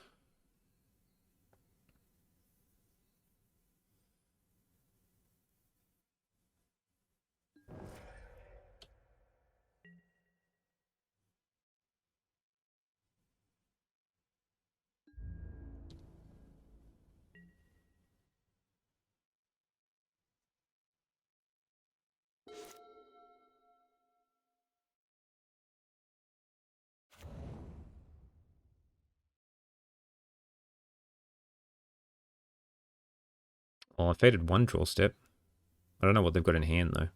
Well, I faded one draw step. I don't know what they've got in hand, though.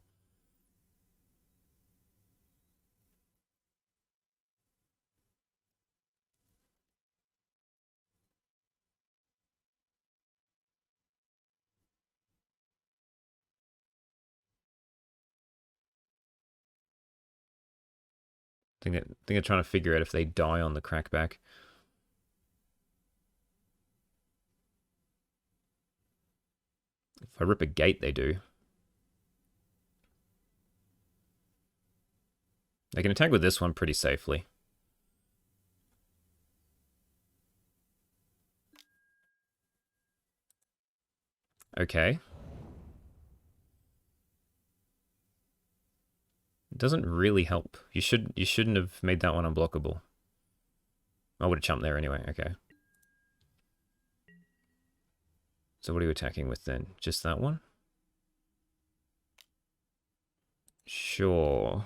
I think they're trying to figure out if they die on the crackback. If I rip a gate, they do. They can attack with this one pretty safely. Okay. It doesn't really help. You shouldn't have made that one unblockable. I would have jumped there anyway, okay. So what are you attacking with then? Just that one? Sure.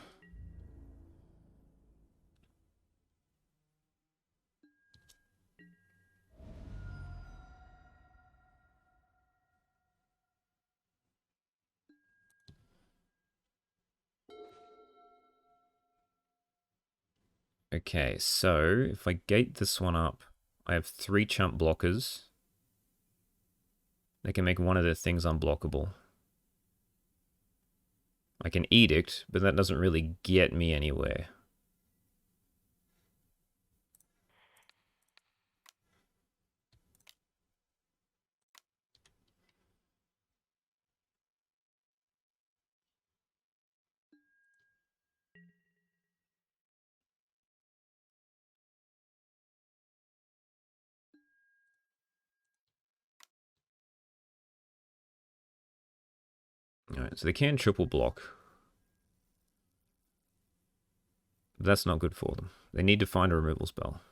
Okay, so if I gate this one up, I have 3 chump blockers. They can make one of their things unblockable. I can edict, but that doesn't really get me anywhere. Alright, so they can triple block. But that's not good for them. They need to find a removal spell.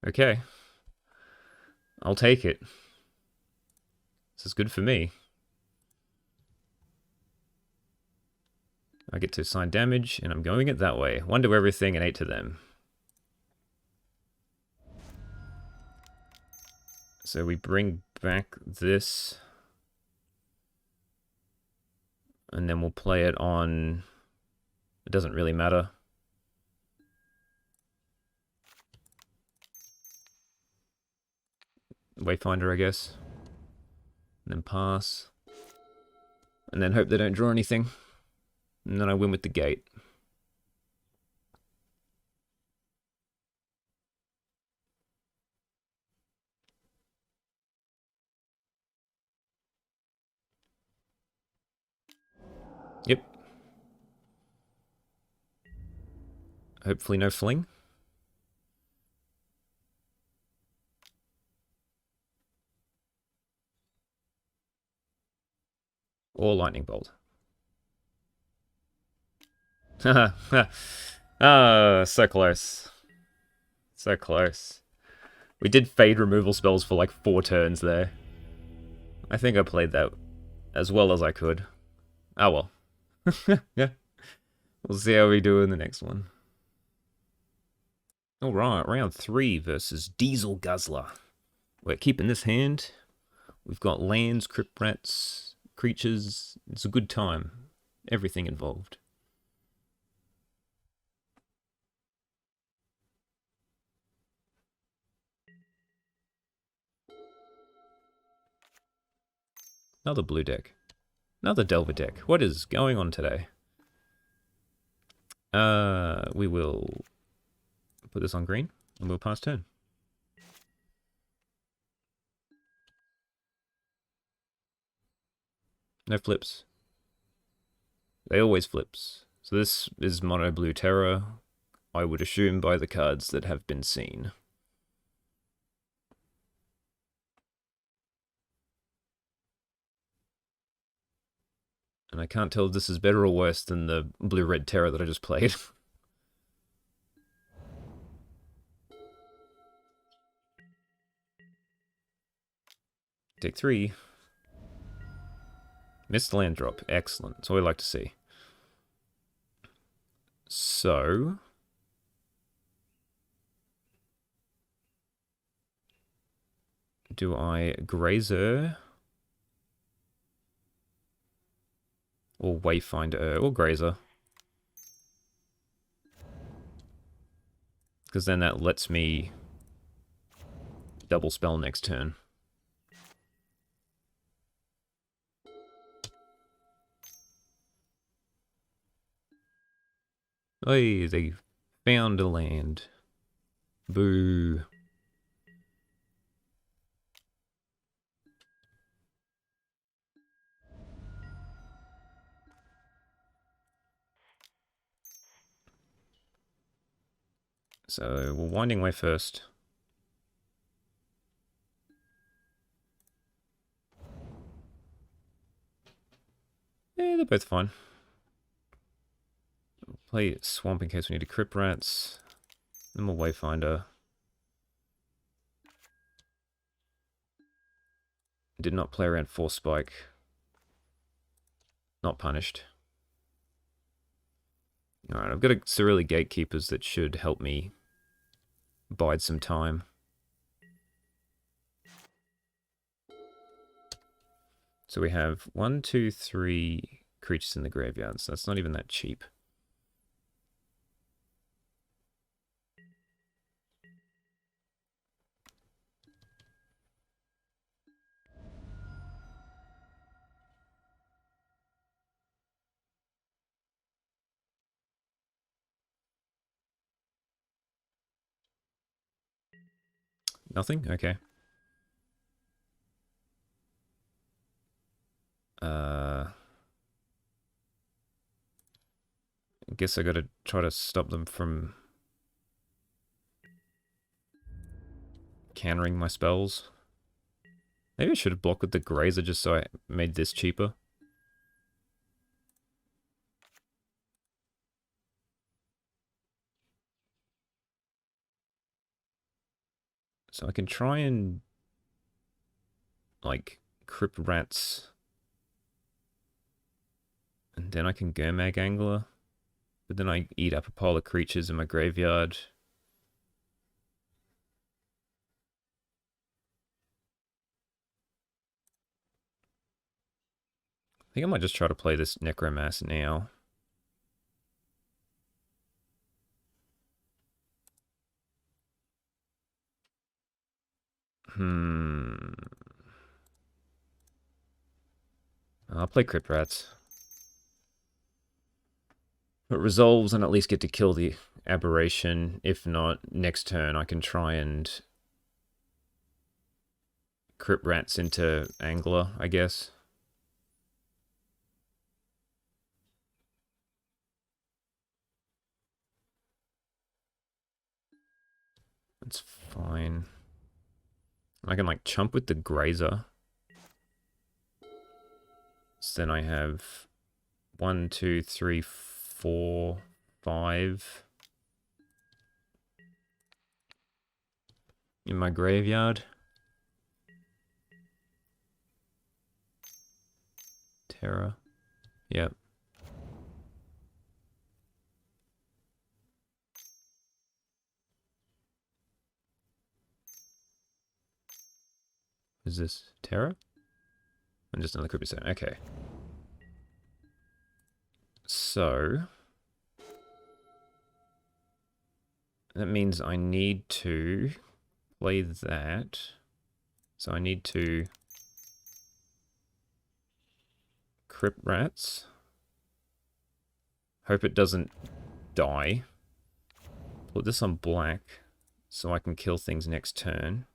Okay. I'll take it. This is good for me. I get to assign damage, and I'm going it that way. 1 to everything and 8 to them. So we bring back this. And then we'll play it on... It doesn't really matter. Wayfinder, I guess. And then pass. And then hope they don't draw anything. And then I win with the gate. Yep. Hopefully no fling. Or lightning bolt. Ah, so close. So close. We did fade removal spells for like 4 turns there. I think I played that as well as I could. Oh well. Yeah. We'll see how we do in the next one. Alright, round 3 versus Diesel Guzzler. We're keeping this hand. We've got lands, crypt rats, creatures. It's a good time. Everything involved. Another blue deck. Another Delver deck. What is going on today? We will put this on green, and we'll pass turn. No flips. They always flips. So this is mono blue terror, I would assume by the cards that have been seen. And I can't tell if this is better or worse than the blue-red terror that I just played. Take 3. Missed land drop. Excellent. That's all we like to see. So... do I Grazer... or Wayfinder, or Grazer? Because then that lets me double spell next turn. Hey, they found a land. Boo. So, we're winding way first. Yeah, they're both fine. We'll play Swamp in case we need a Crypt Rats. Then we'll Wayfinder. Did not play around Force Spike. Not punished. Alright, I've got a Cerealy Gatekeepers that should help me bide some time. So we have 1, 2, 3 creatures in the graveyard, so that's not even that cheap. Nothing? Okay. I guess I gotta try to stop them from countering my spells. Maybe I should have blocked with the Grazer just so I made this cheaper. So I can try and, like, Crypt Rats. And then I can Gurmag Angler. But then I eat up a pile of creatures in my graveyard. I think I might just try to play this Necromass now. I'll play Crypt Rats. It resolves and at least get to kill the aberration. If not, next turn I can try and Crypt Rats into Angler, I guess. That's fine. I can like chump with the Grazer. So then I have 1, 2, 3, 4, 5 in my graveyard. Terror. Yep. Is this Terror? I'm just another Creepy Stone. Okay. So that means I need to play that. So I need to Crypt Rats. Hope it doesn't die. Put this on black so I can kill things next turn.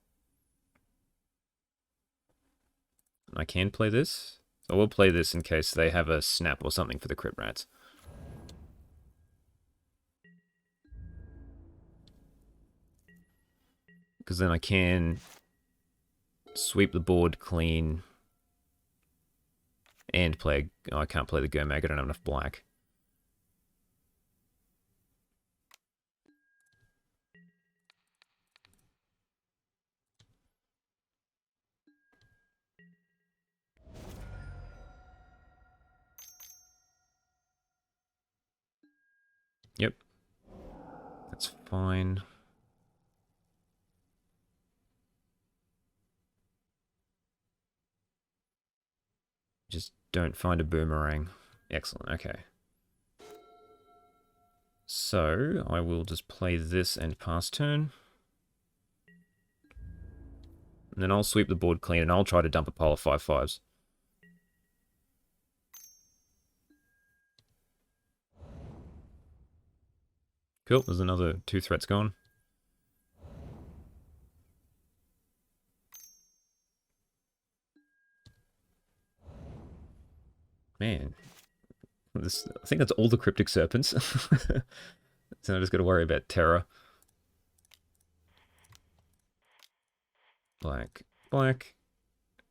I can play this. I will play this in case they have a snap or something for the Crypt Rats. Because then I can sweep the board clean and play... Oh, I can't play the Gomag, I don't have enough black. Yep. That's fine. Just don't find a boomerang. Excellent, okay. So, I will just play this and pass turn. And then I'll sweep the board clean and I'll try to dump a pile of 5/5s. Cool, there's another 2 threats gone. Man. I think that's all the Cryptic Serpents. So I just got to worry about Terror. Black. Black.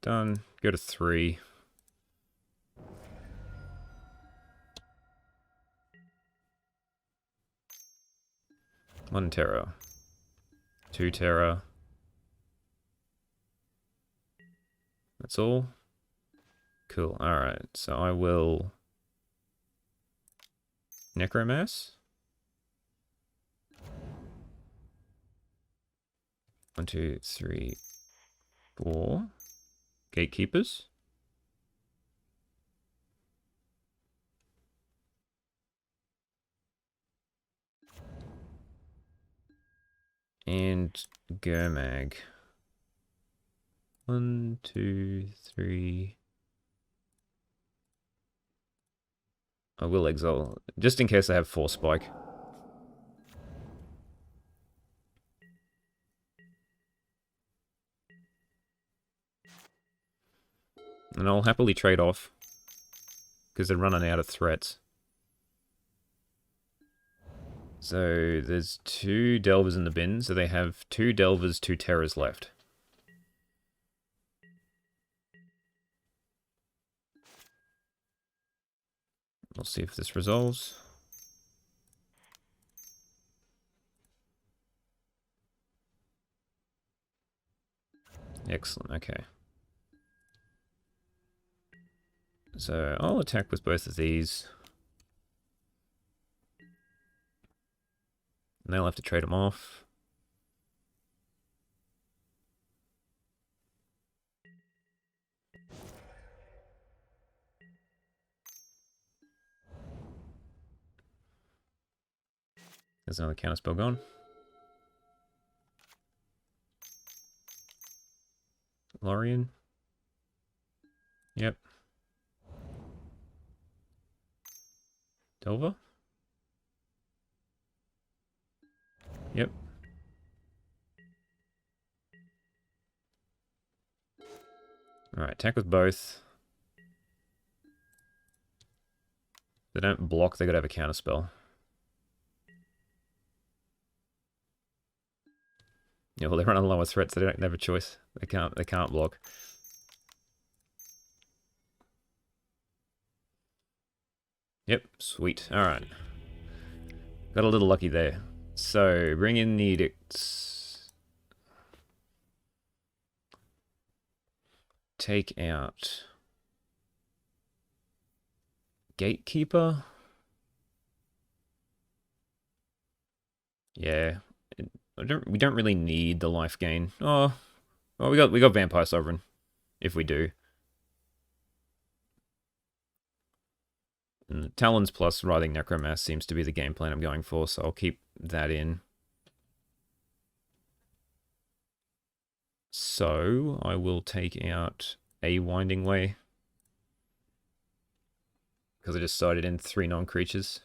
Done. Go to 3. One Terror. 2 Terror. That's all. Cool. Alright, so I will... Necromass. 1, 2, 3, 4. Gatekeepers. And Gomag. 1, 2, 3. I will exile, just in case I have 4 spike. And I'll happily trade off, because they're running out of threats. So there's 2 Delvers in the bin, so they have 2 Delvers, 2 Terrors left. We'll see if this resolves. Excellent, okay. So I'll attack with both of these. And they'll have to trade them off. There's another counterspell gone. Lorien. Yep. Delver. Yep. Alright, attack with both. If they don't block, they gotta have a counterspell. Yeah, well, they're running lower threats, they don't have a choice. They can't block. Yep, sweet. Alright. Got a little lucky there. So, bring in the edicts. Take out Gatekeeper. Yeah. We don't really need the life gain. Oh, well, we got Vampire Sovereign, if we do. And Talons plus Writhing Necromass seems to be the game plan I'm going for, so I'll keep that in. So, I will take out a Winding Way. because I just sided in 3 non-creatures.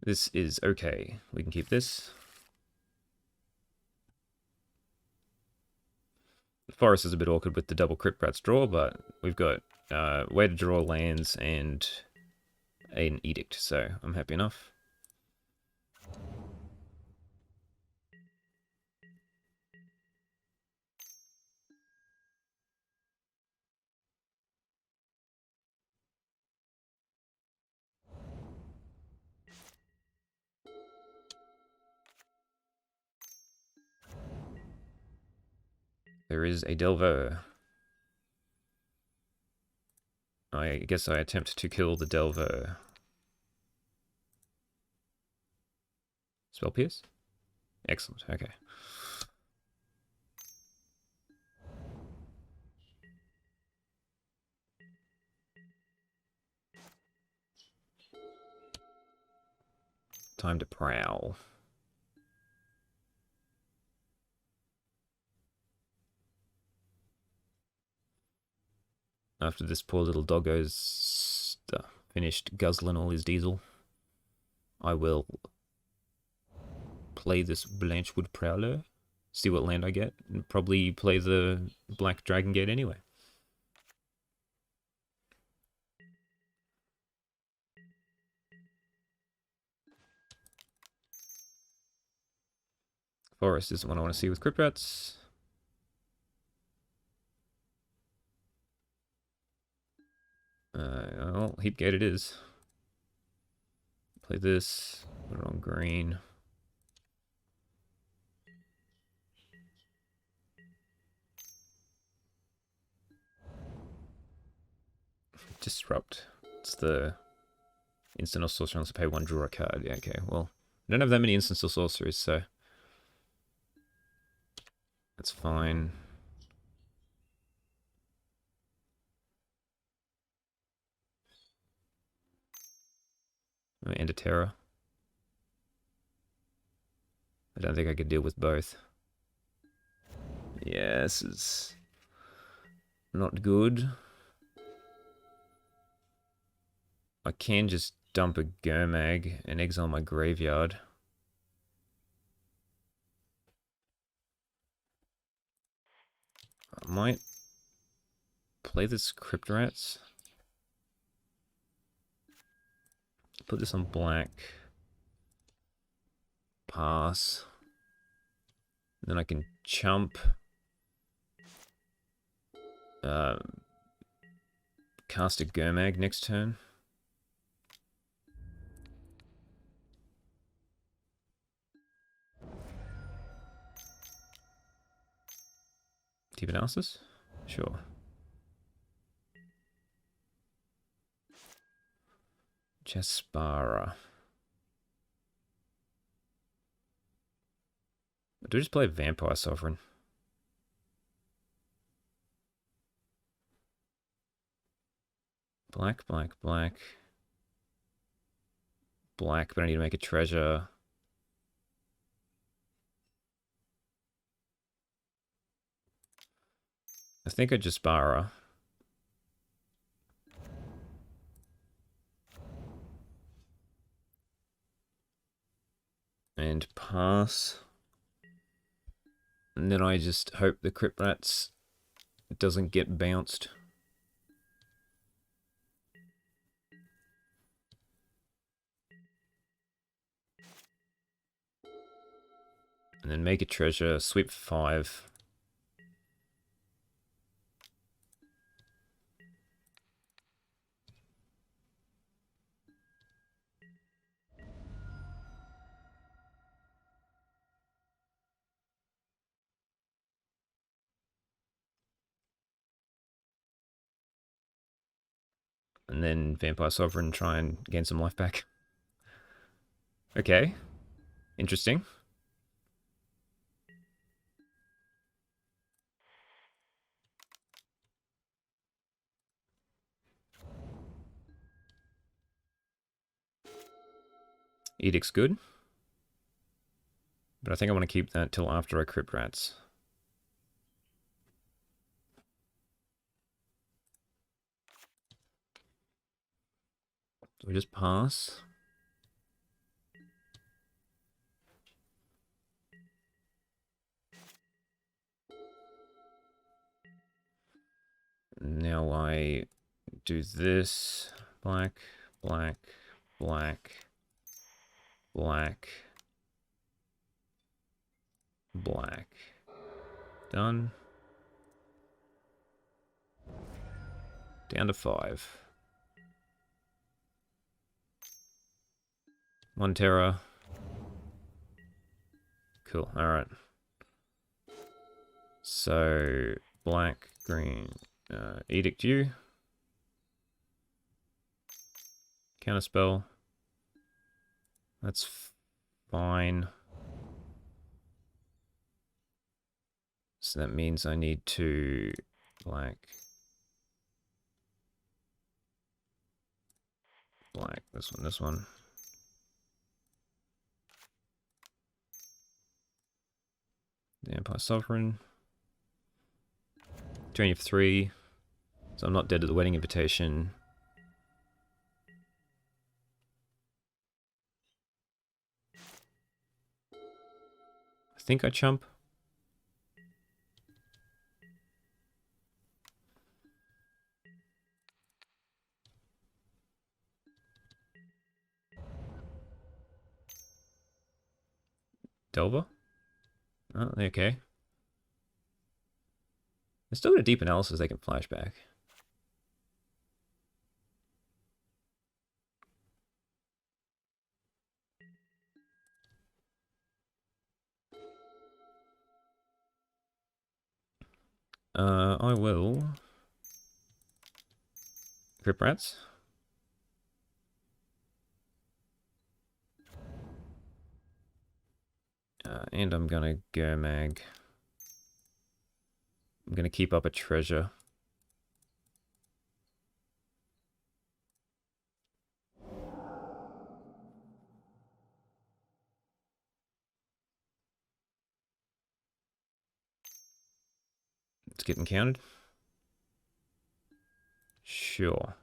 This is okay. We can keep this. The forest is a bit awkward with the double Crypt Rats draw, but we've got way to draw lands and an edict, so I'm happy enough. There is a Delver. I guess I attempt to kill the Delver. Spell Pierce? Excellent, okay. Time to prowl. After this poor little doggo's finished guzzling all his diesel, I will play this Blanchwood Prowler, see what land I get, and probably play the Black Dragon Gate anyway. Forest isn't what I want to see with Crypt Rats. Well, Heap Gate it is. Play this, put it on green. Disrupt. It's the instant or sorcery unless I pay 1, draw a card. Yeah, okay, well, I don't have that many instants or sorceries, so that's fine. And a Terror. I don't think I could deal with both. Yeah, this is not good. I can just dump a Gurmag and exile my graveyard. I might play this Crypt Rats. Put this on black. Pass. Then I can chump. Cast a Gurmag next turn. Deep Analysis? Sure. Jaspara. Do I just play Vampire Sovereign? Black, black, black. Black, but I need to make a treasure. I think I just Jaspara. And pass. And then I just hope the Crypt Rats doesn't get bounced. And then make a treasure, sweep 5. And then Vampire Sovereign, try and gain some life back. Okay. Interesting. Edict's good. But I think I want to keep that till after I crypt rats. So we just pass. Now I do this. Black, black, black, black, black. Done. Down to 5. 1 terror. Cool, alright. So, black, green, Edict you. Counterspell. That's fine. So that means I need to black, black, this one. The Empire Sovereign. 23. So I'm not dead to the wedding invitation. I think I chump. Delver? Oh, okay. They're still got a deep analysis they can flash back. I will Crypt Rats. And I'm gonna go mag. I'm gonna keep up a treasure. It's getting counted. Sure.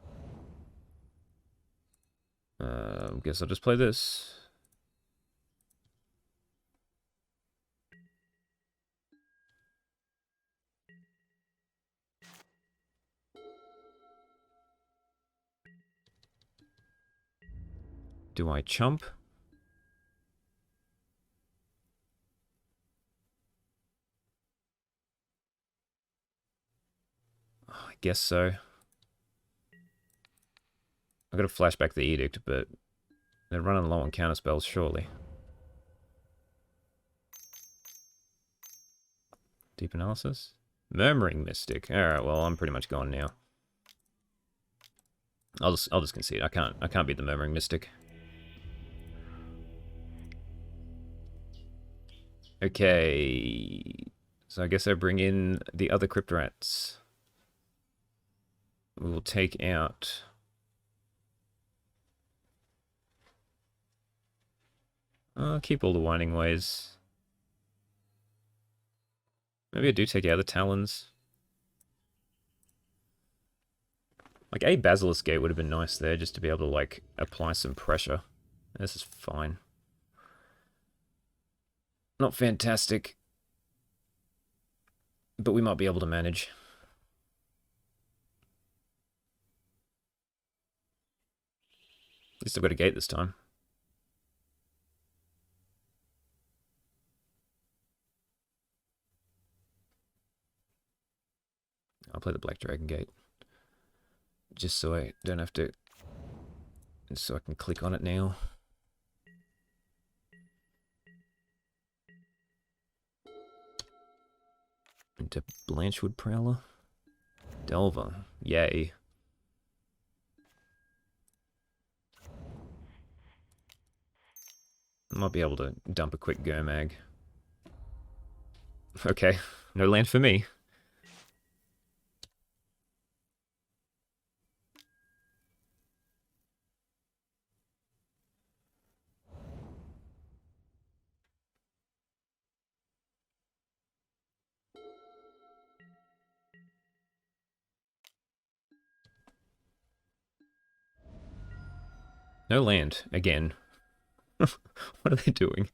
Guess I'll just play this. Do I chump? Oh, I guess so. I gotta flash back the Edict, but they're running low on counterspells, surely. Deep Analysis? Murmuring Mystic. Alright, well, I'm pretty much gone now. I'll just concede. I can't beat the Murmuring Mystic. Okay. So I guess I bring in the other Crypt Rats. We will take out... I'll keep all the Winding Ways. Maybe I do take out the Talons. Like, a Basilisk Gate would have been nice there, just to be able to, like, apply some pressure. This is fine. Not fantastic. But we might be able to manage. At least I've got a gate this time. I'll play the Black Dragon Gate. Just so I don't have to... So I can click on it now. Into Blanchwood Prowler. Delver. Yay. I might be able to dump a quick Go-Mag. Okay, no land for me. No land, again. What are they doing?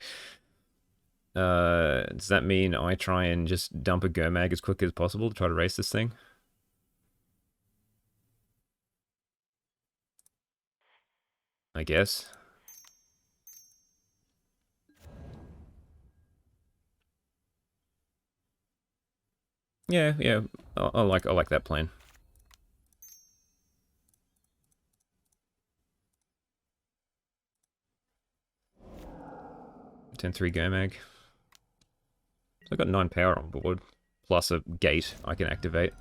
Does that mean I try and just dump a Gurmag as quick as possible to try to race this thing? I guess. Yeah, yeah. I like that plan. 10-3 Gomag. So I've got 9 power on board, plus a gate I can activate.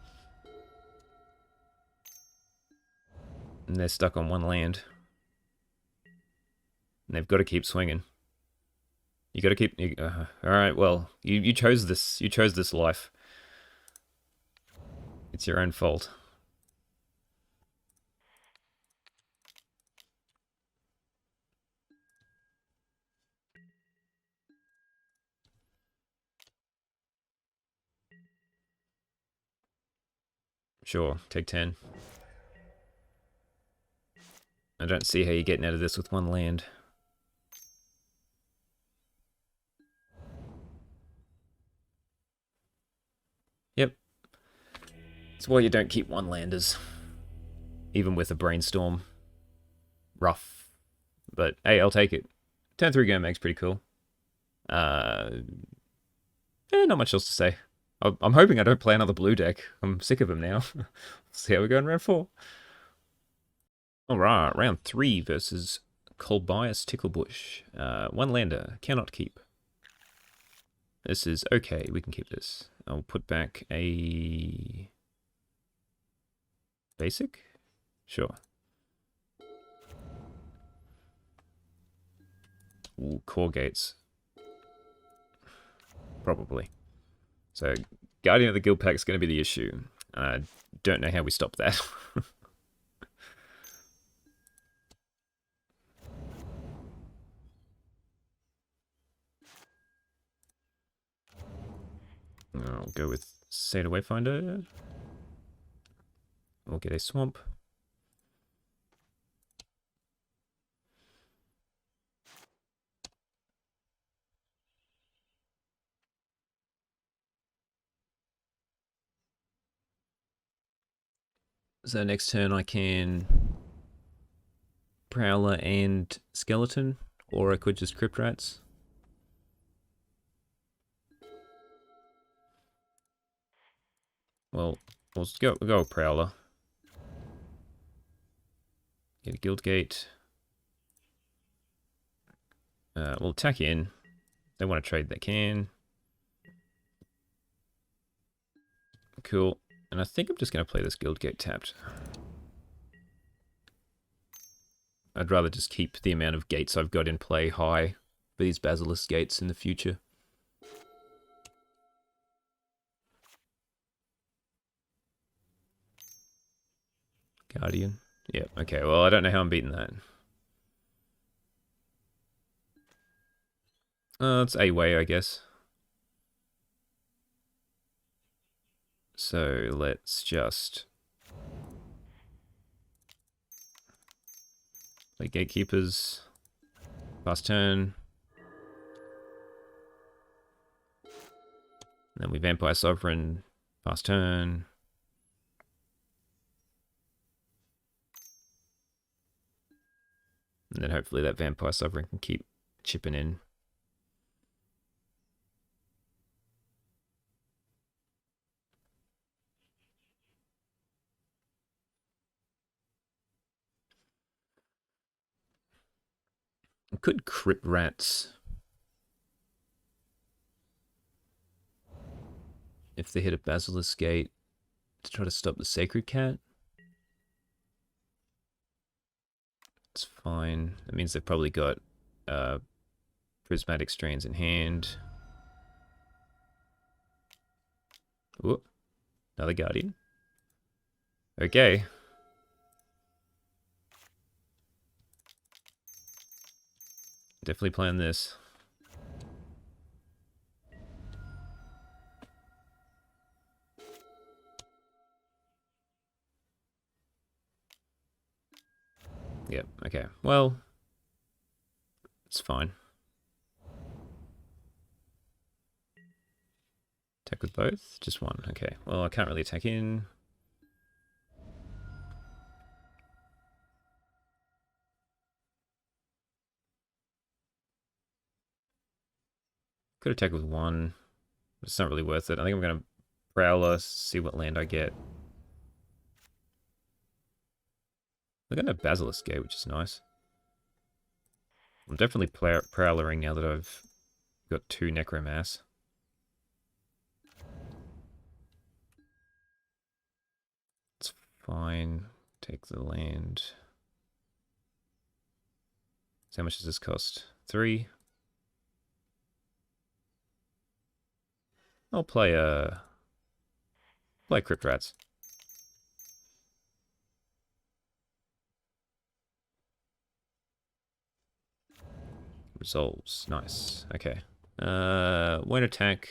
And they're stuck on 1 land. And they've got to keep swinging. You got to keep... Alright, well, you chose this. You chose this life. It's your own fault. Sure, take 10. I don't see how you're getting out of this with 1 land. Yep. It's why you don't keep 1-landers. Even with a brainstorm. Rough. But, hey, I'll take it. Turn 3 Gomag's pretty cool. Not much else to say. I'm hoping I don't play another blue deck. I'm sick of them now. See how we go in round 4. Alright, round 3 versus Colbias Ticklebush. 1 lander, cannot keep. This is okay, we can keep this. I'll put back a... basic? Sure. Ooh, Caw Gates. Probably. So, Guardian of the Guild Pack is going to be the issue. I don't know how we stop that. I'll go with Satyr Wayfinder. We'll get a Swamp. So next turn I can Prowler and Skeleton, or I could just Crypt Rats. Well, we'll go Prowler. Get a Guild Gate. We'll attack in. If they want to trade, they can. Cool. And I think I'm just going to play this Guild Gate tapped. I'd rather just keep the amount of gates I've got in play high for these Basilisk gates in the future. Guardian. Yeah, okay, well, I don't know how I'm beating that. It's a way, I guess. So let's just play Gatekeepers. Last turn. And then we Vampire Sovereign. Last turn. And then hopefully that Vampire Sovereign can keep chipping in. I could Crypt Rats if they hit a Basilisk Gate to try to stop the Sacred Cat. It's fine. That means they've probably got Prismatic Strands in hand. Ooh, another Guardian. Okay. Definitely playing this. Yep, okay. Well, it's fine. Attack with both? Just one. Okay. Well, I can't really attack in. Could attack with one. It's not really worth it. I think I'm going to Prowler, see what land I get. We're going to Basilisk Gate, which is nice. I'm definitely Prowlering now that I've got 2 Necromass. It's fine. Take the land. So how much does this cost? 3. I'll play Crypt Rats. Resolves. Nice. Okay. Won't attack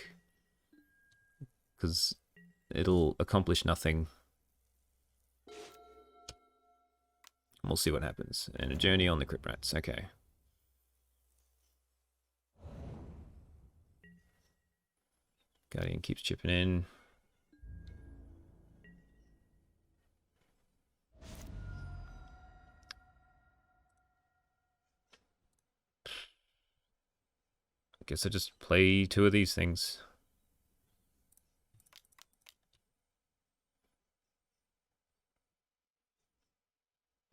because it'll accomplish nothing. We'll see what happens. And a journey on the Crypt Rats. Okay. Guardian keeps chipping in. Guess I just play 2 of these things.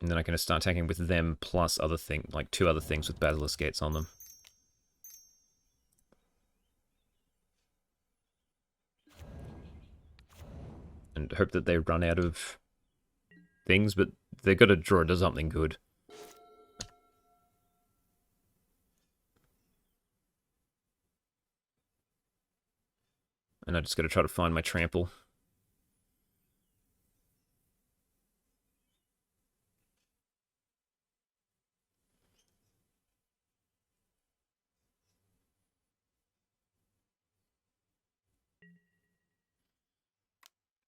And then I can start attacking with them plus other thing, like 2 other things with Basilisk Gates on them. And hope that they run out of things, but they've got to draw to something good. And I just got to try to find my trample.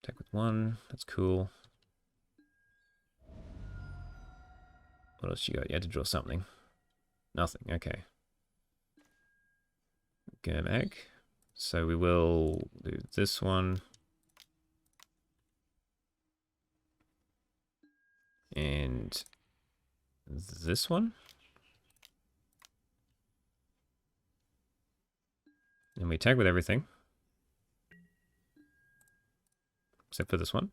Attack with 1, that's cool. What else you got? You had to draw something. Nothing, okay. Gurmag. So we will do this one. And this one. And we attack with everything. Except for this one.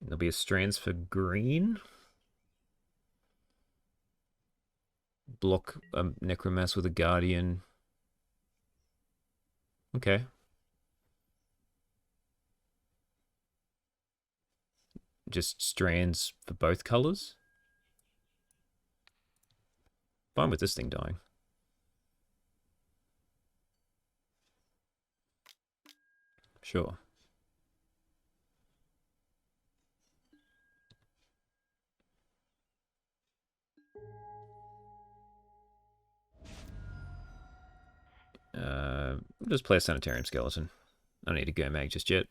There'll be a strands for green. Block a Necromass with a Guardian. Okay. Just strands for both colors. Fine with this thing dying. Sure. Just play a Sanitarium Skeleton. I don't need a Gurmag just yet.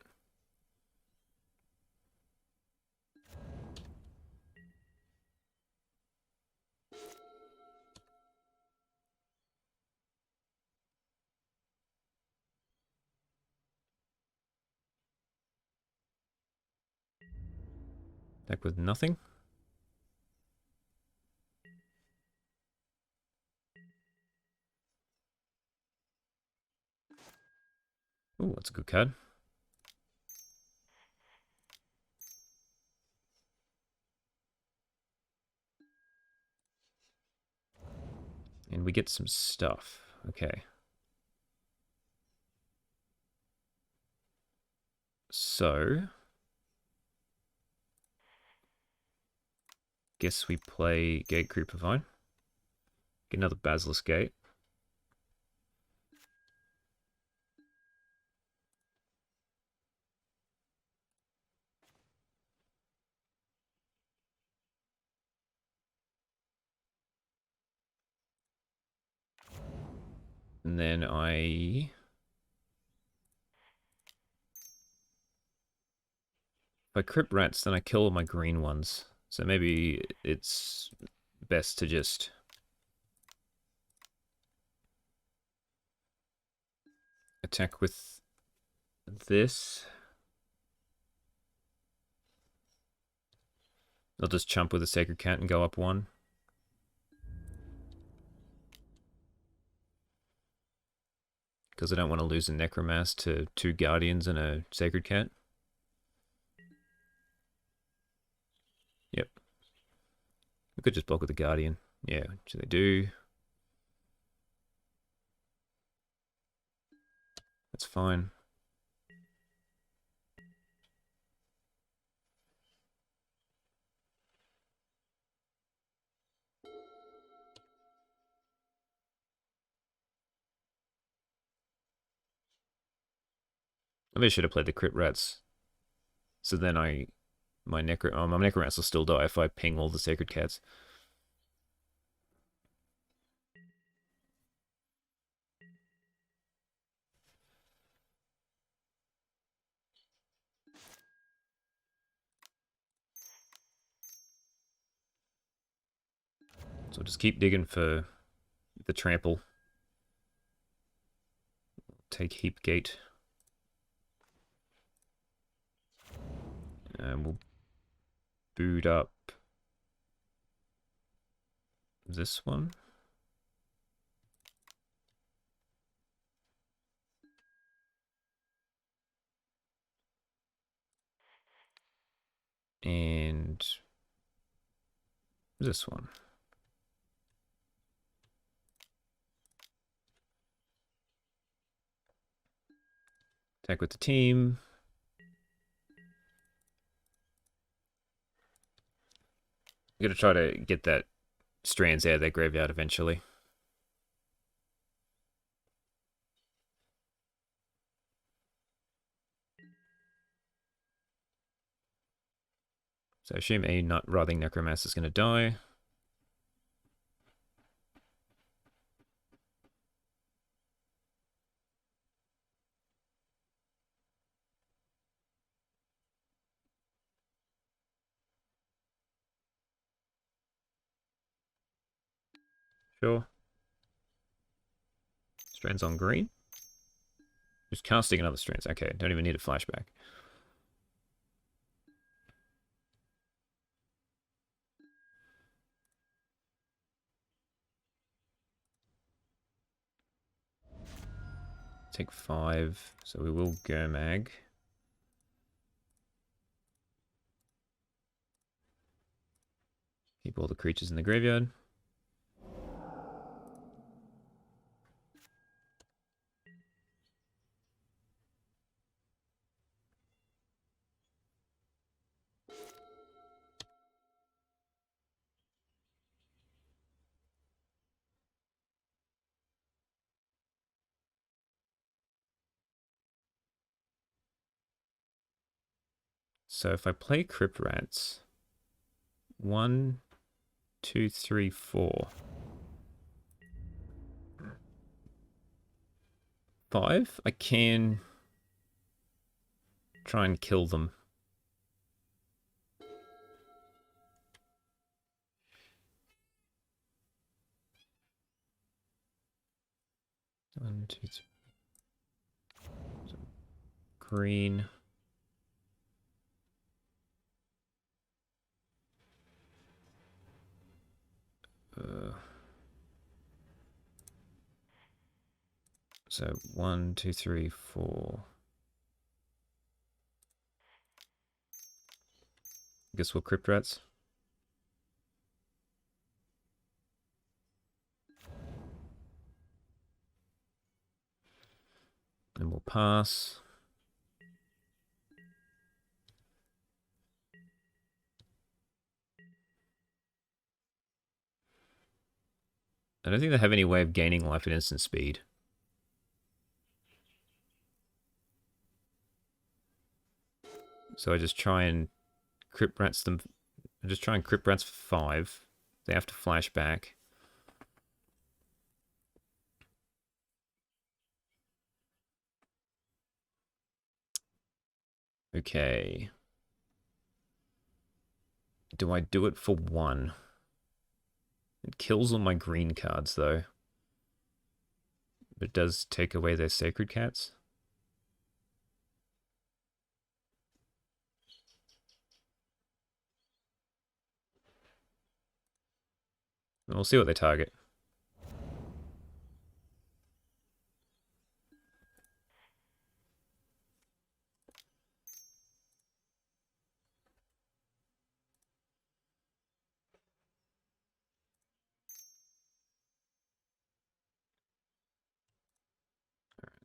Attack with nothing. Ooh, that's a good card. And we get some stuff. Okay. So, guess we play Gate Creeper Vine. Get another Basilisk Gate. And then if I crypt rats, then I kill all my green ones. So maybe it's best to just attack with this. I'll just chump with a Sacred Cat and go up one. Because I don't want to lose a Necromass to 2 Guardians and a Sacred Cat. Yep. We could just block with the Guardian. Yeah, so they do. That's fine. I maybe should have played the Crypt Rats. So then my Necromancer will still die if I ping all the Sacred Cats. So I'll just keep digging for the trample. Take Heap Gate. And we'll boot up this one. And this one. Attack with the team. I'm gonna try to get that Strands out of their graveyard eventually. So I assume a not Writhing Necromancer is gonna die. Sure. Strands on green. Just casting another Strands. Okay, don't even need a flashback. Take 5, so we will Gurmag. Keep all the creatures in the graveyard. So if I play Crypt Rats, 1, 2, 3, 4, 5, I can try and kill them. One, two, three. So green. So 1, 2, 3, 4. I guess we'll Crypt Rats. And we'll pass. I don't think they have any way of gaining life at instant speed. So I just try and Crypt Rats them. I just try and Crypt Rats for 5. They have to flash back. Okay. Do I do it for one? It kills all my green cards, though. But it does take away their sacred cats. We'll see what they target.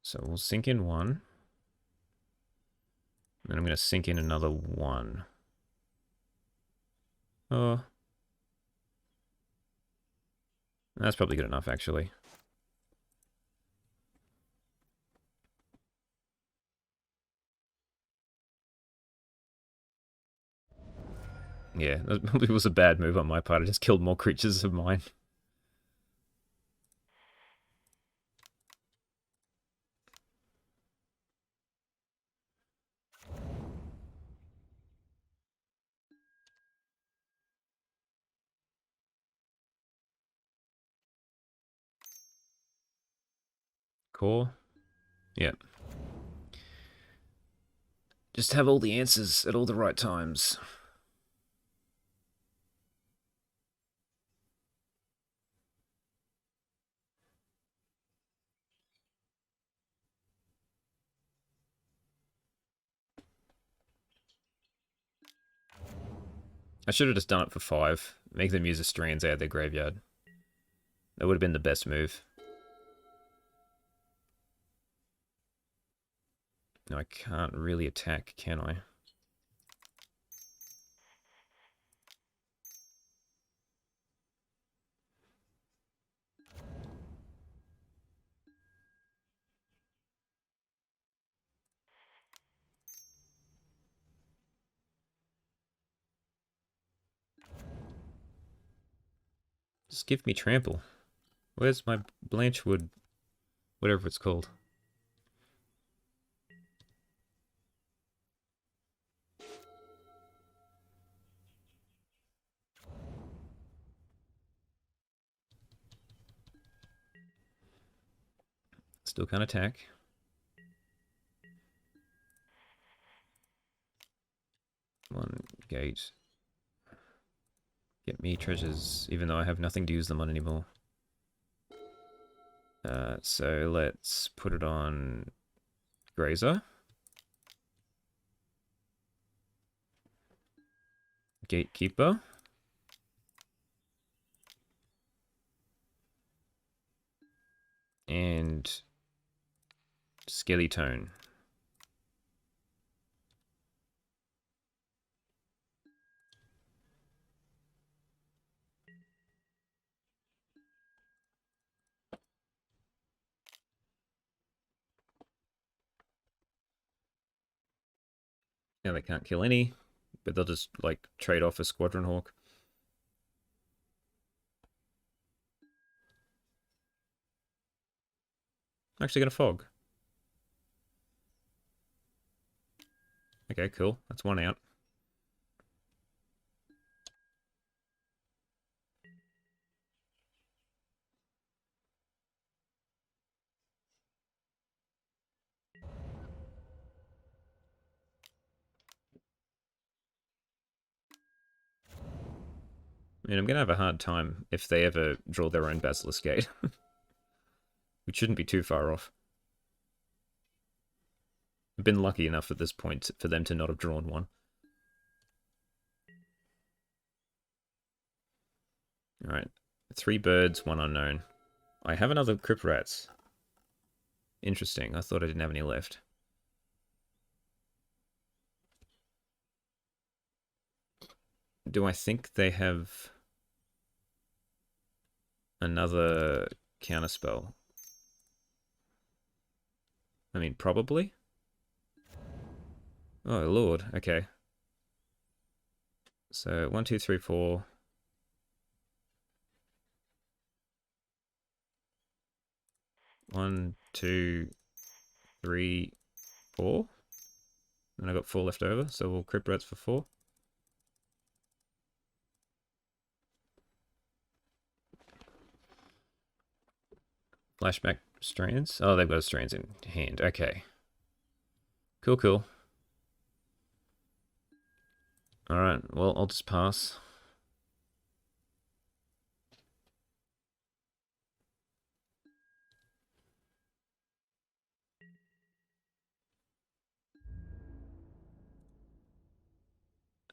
So we'll sink in one. And I'm going to sink in another one. Oh. That's probably good enough, actually. Yeah, that probably was a bad move on my part. I just killed more creatures of mine. Core? Yep. Just have all the answers at all the right times. I should have just done it for 5. Make them use the strands out of their graveyard. That would have been the best move. No, I can't really attack, can I? Just give me trample. Where's my Blanchwood? Whatever it's called. Still can't attack. One gate. Get me treasures, even though I have nothing to use them on anymore. So let's put it on Grazer. Gatekeeper. And Skeletone. Now they can't kill any, but they'll just like trade off a Squadron Hawk. I'm actually gonna fog. Okay, cool. That's one out. I mean, I'm gonna have a hard time if they ever draw their own Basilisk Gate. Which shouldn't be too far off. I've been lucky enough at this point for them to not have drawn one. Alright. 3 birds, 1 unknown. I have another Crypt Rats. Interesting. I thought I didn't have any left. Do I think they have another counterspell? I mean, probably. Oh, Lord. Okay. So, 1, 2, 3, 4. 1, 2, 3, 4. And I got 4 left over, so we'll Crypt Rats for 4. Flashback Strands. Oh, they've got Strands in hand. Okay. Cool, cool. Alright, well, I'll just pass.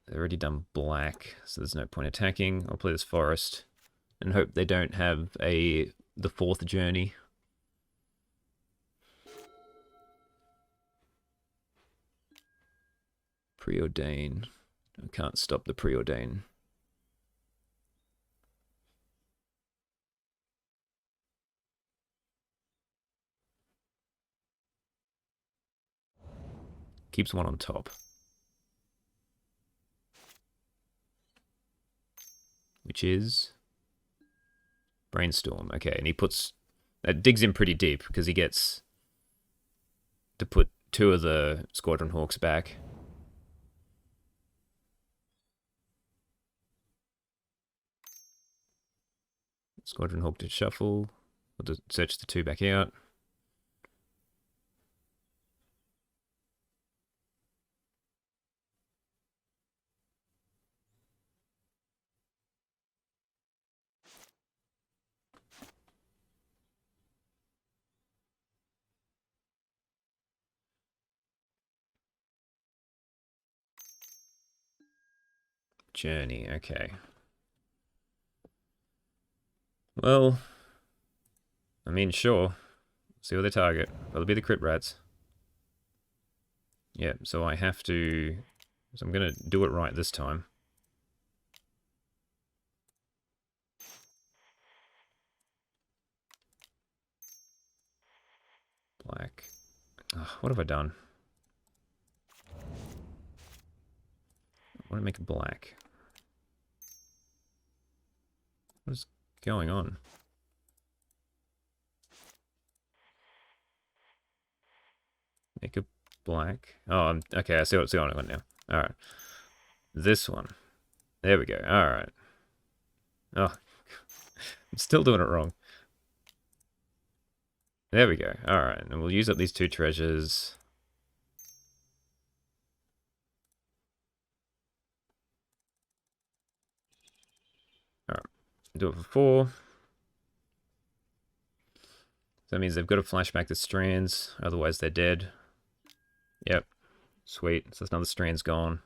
They've already done black, so there's no point attacking. I'll play this forest and hope they don't have the 4th journey. Preordain. I can't stop the preordain. Keeps one on top. Which is Brainstorm. Okay, and he puts... That digs in pretty deep, because he gets to put 2 of the Squadron Hawks back. Squadron Hawk to shuffle. We'll just search the 2 back out. Journey, okay. Well, I mean, sure. See what they target. That'll be the Crypt Rats. Yeah, so I have to... So I'm going to do it right this time. Black. Oh, what have I done? I want to make it black. What is going on? Make it black. Oh, okay, I see what's going on now. Alright. This one. There we go. Alright. Oh, I'm still doing it wrong. There we go. Alright, and we'll use up these 2 treasures. Alright. Do it for 4. So that means they've got to flashback the strands, otherwise they're dead. Yep. Sweet. So another strand's gone.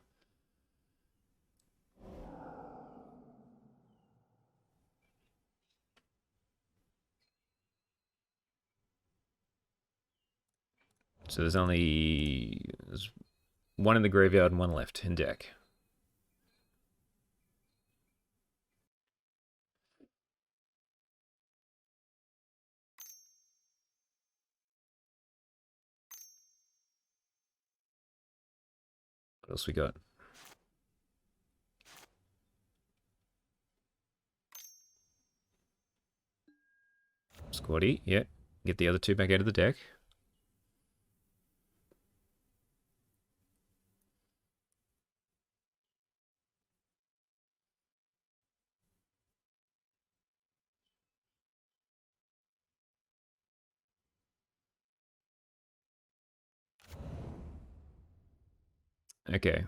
So there's 1 in the graveyard and 1 left in deck. What else we got? Squaddy, yeah. Get the other 2 back out of the deck. Okay.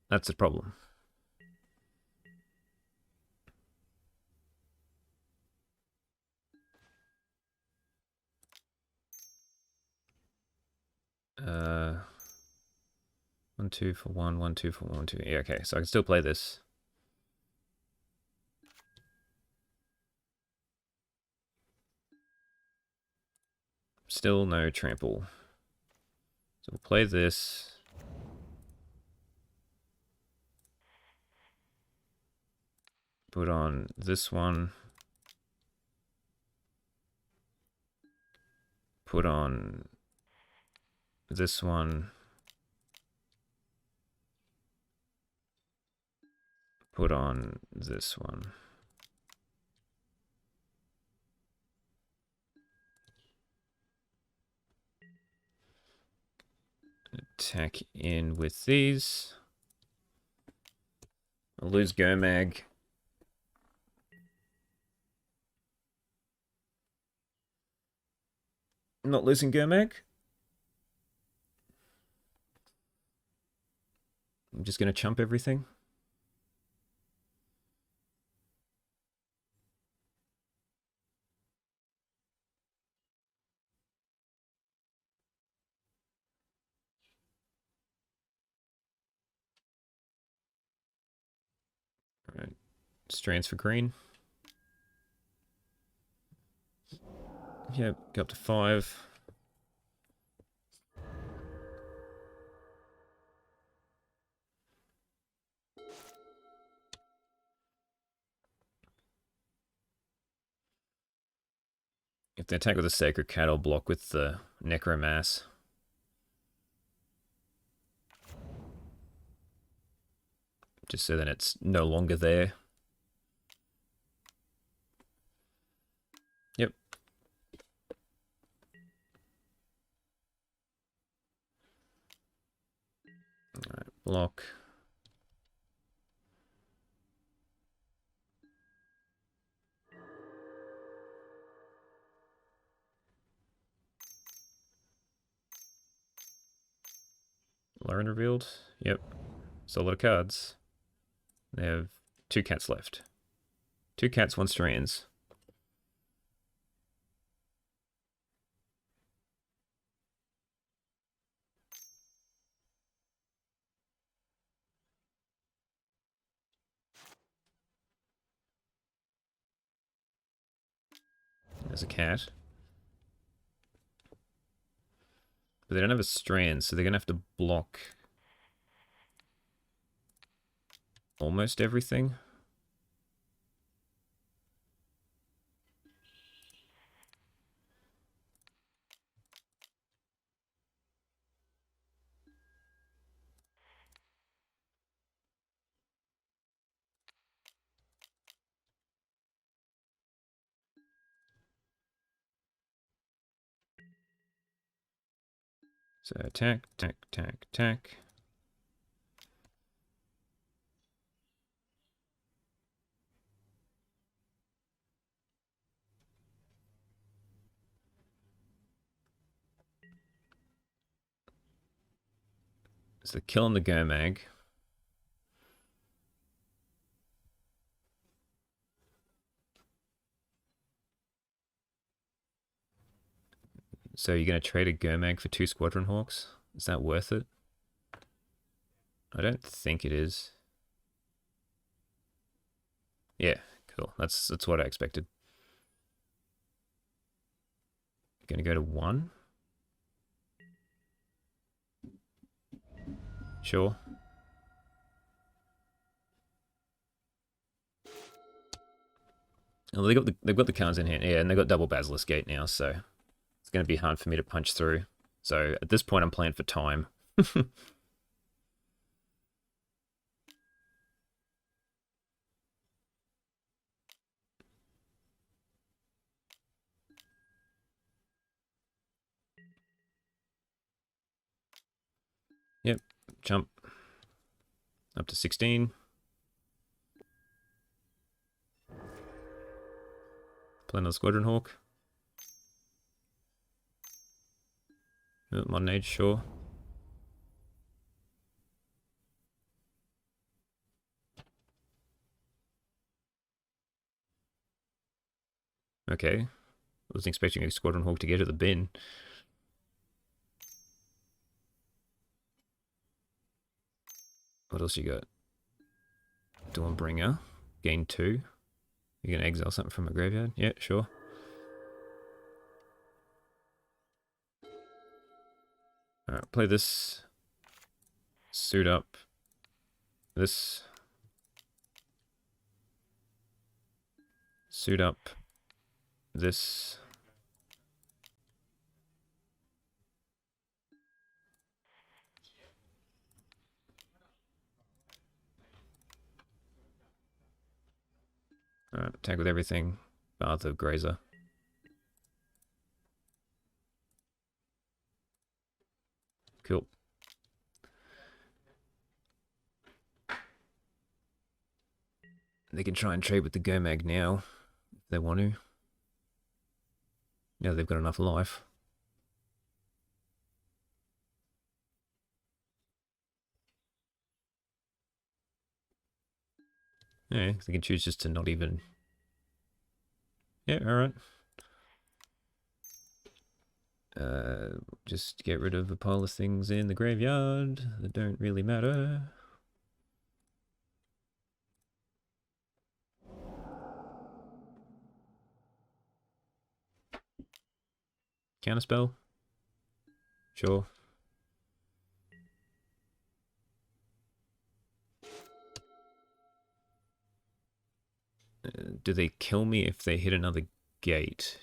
That's the problem. Uh, 1, 2 for 1, 1, 2 for 1, 2. Yeah, okay, so I can still play this. Still no trample. So we'll play this. Put on this one. Put on this one. Put on this one. Attack in with these. I'll lose Gomag. Not losing Gomag. I'm just going to chump everything. Alright. Strands for green. Yep, go up to 5. If they attack with a Sacred Cat, I'll block with the Necromass. Just so that it's no longer there. Yep. Alright, block. Lauren revealed. Yep. So a lot of cards. They have 2 cats left. 2 cats, 1 strands. There's a cat. But they don't have a strand, so they're going to have to block almost everything. So attack, attack, attack, attack. So killing the Gomag. So you're going to trade a Gomag for 2 Squadron Hawks? Is that worth it? I don't think it is. Yeah, cool. That's what I expected. Going to go to 1? Sure. Well, they've got the cards in here, yeah, and they've got double Basilisk Gate now, so it's going to be hard for me to punch through. So at this point, I'm playing for time. Yep, jump up to 16. Play another Squadron Hawk. Modern Age, sure. Okay. I wasn't expecting a Squadron Hawk to get to the bin. What else you got? Dawnbringer. Gain 2. You're going to exile something from a graveyard? Yeah, sure. Alright, play this. Suit up. This. Suit up. This. Alright, attack with everything. Bar the Grazer. Cool. They can try and trade with the Gomag now, if they want to. Now they've got enough life. Yeah, they can choose just to not even... Yeah, alright. Just get rid of a pile of things in the graveyard that don't really matter. Counterspell? Sure. Do they kill me if they hit another gate?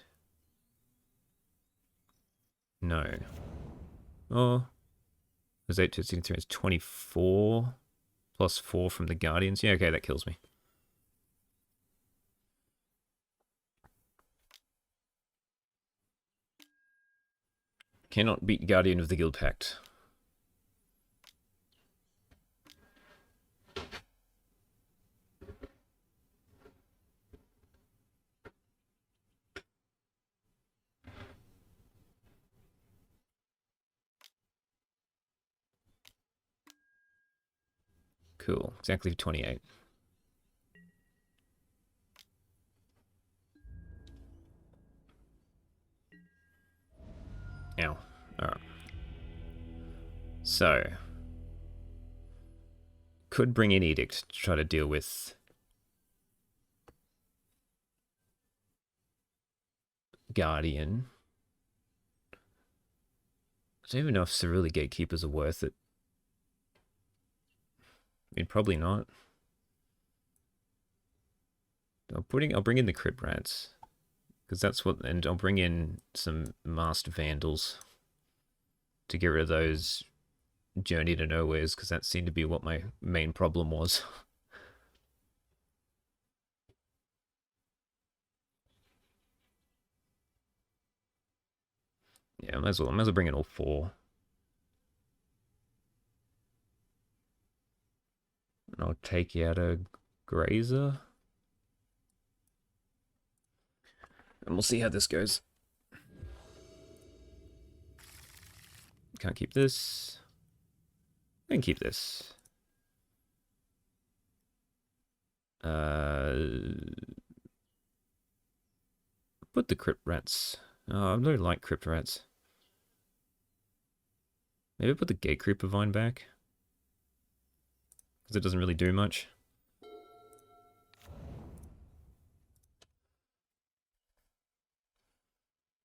No. Oh. There's 8 to 63. It's 24 plus 4 from the Guardians. Yeah, okay, that kills me. Cannot beat Guardian of the Guild Pact. Cool. Exactly 28. Ow. Alright. So. Could bring in Edict to try to deal with Guardian. I don't even know if Cerulean Gatekeepers are worth it. I mean, probably not. I'll bring in the Crypt Rats. Because that's what... And I'll bring in some Masked Vandals to get rid of those Journey to Nowheres, because that seemed to be what my main problem was. Yeah, I might as well bring in all 4. And I'll take you out a Grazer. And we'll see how this goes. Can't keep this. I can keep this. Put the Crypt Rats. Oh, I don't like Crypt Rats. Maybe put the Gate Creeper Vine back. Because it doesn't really do much.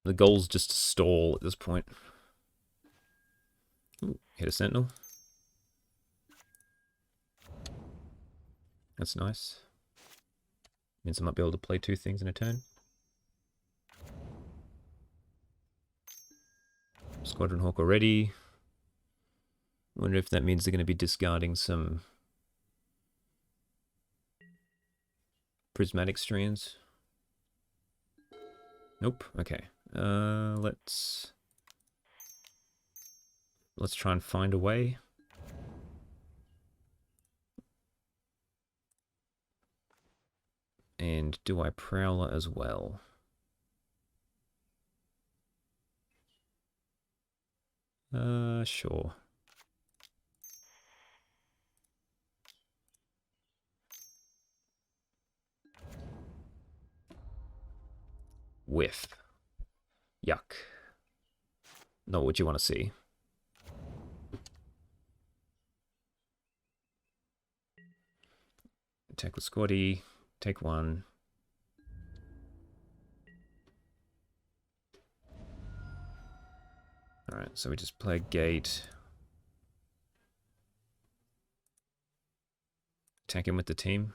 The goal's just to stall at this point. Ooh, hit a Sentinel. That's nice. Means I might be able to play 2 things in a turn. Squadron Hawk already. Wonder if that means they're going to be discarding some prismatic strands. Nope. Okay. Let's try and find a way. And do I Prowler as well? Sure. Whiff. Yuck. Not what you want to see. Attack with Squatty. Take 1. Alright, so we just play a gate. Attack him with the team.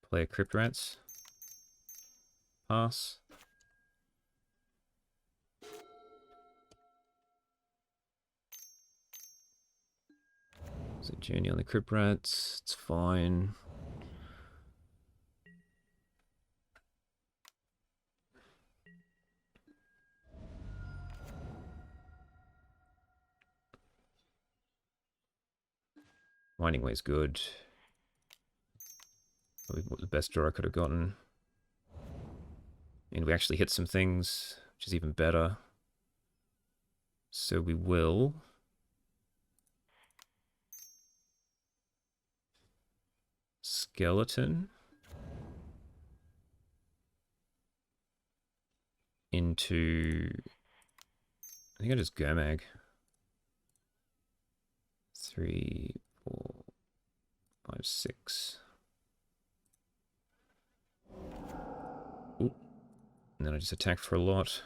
Play a Crypt Rats. Pass. So Journey on the Crypt Rats. It's fine. Winding Way's good. Probably the best draw I could have gotten. And we actually hit some things, which is even better. So we will... Skeleton. Into... I think I just Gomag. 3, 4, 5, 6. Ooh. And then I just attack for a lot.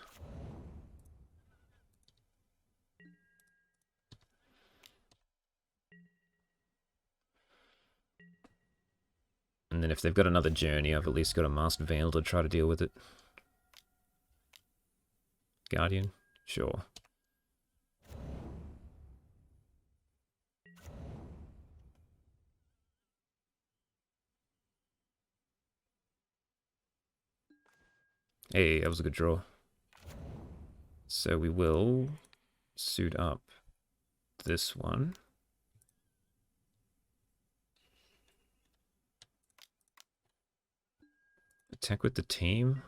And then if they've got another journey, I've at least got a Masked Vandal to try to deal with it. Guardian? Sure. Hey, that was a good draw. So we will suit up this one. Attack with the team.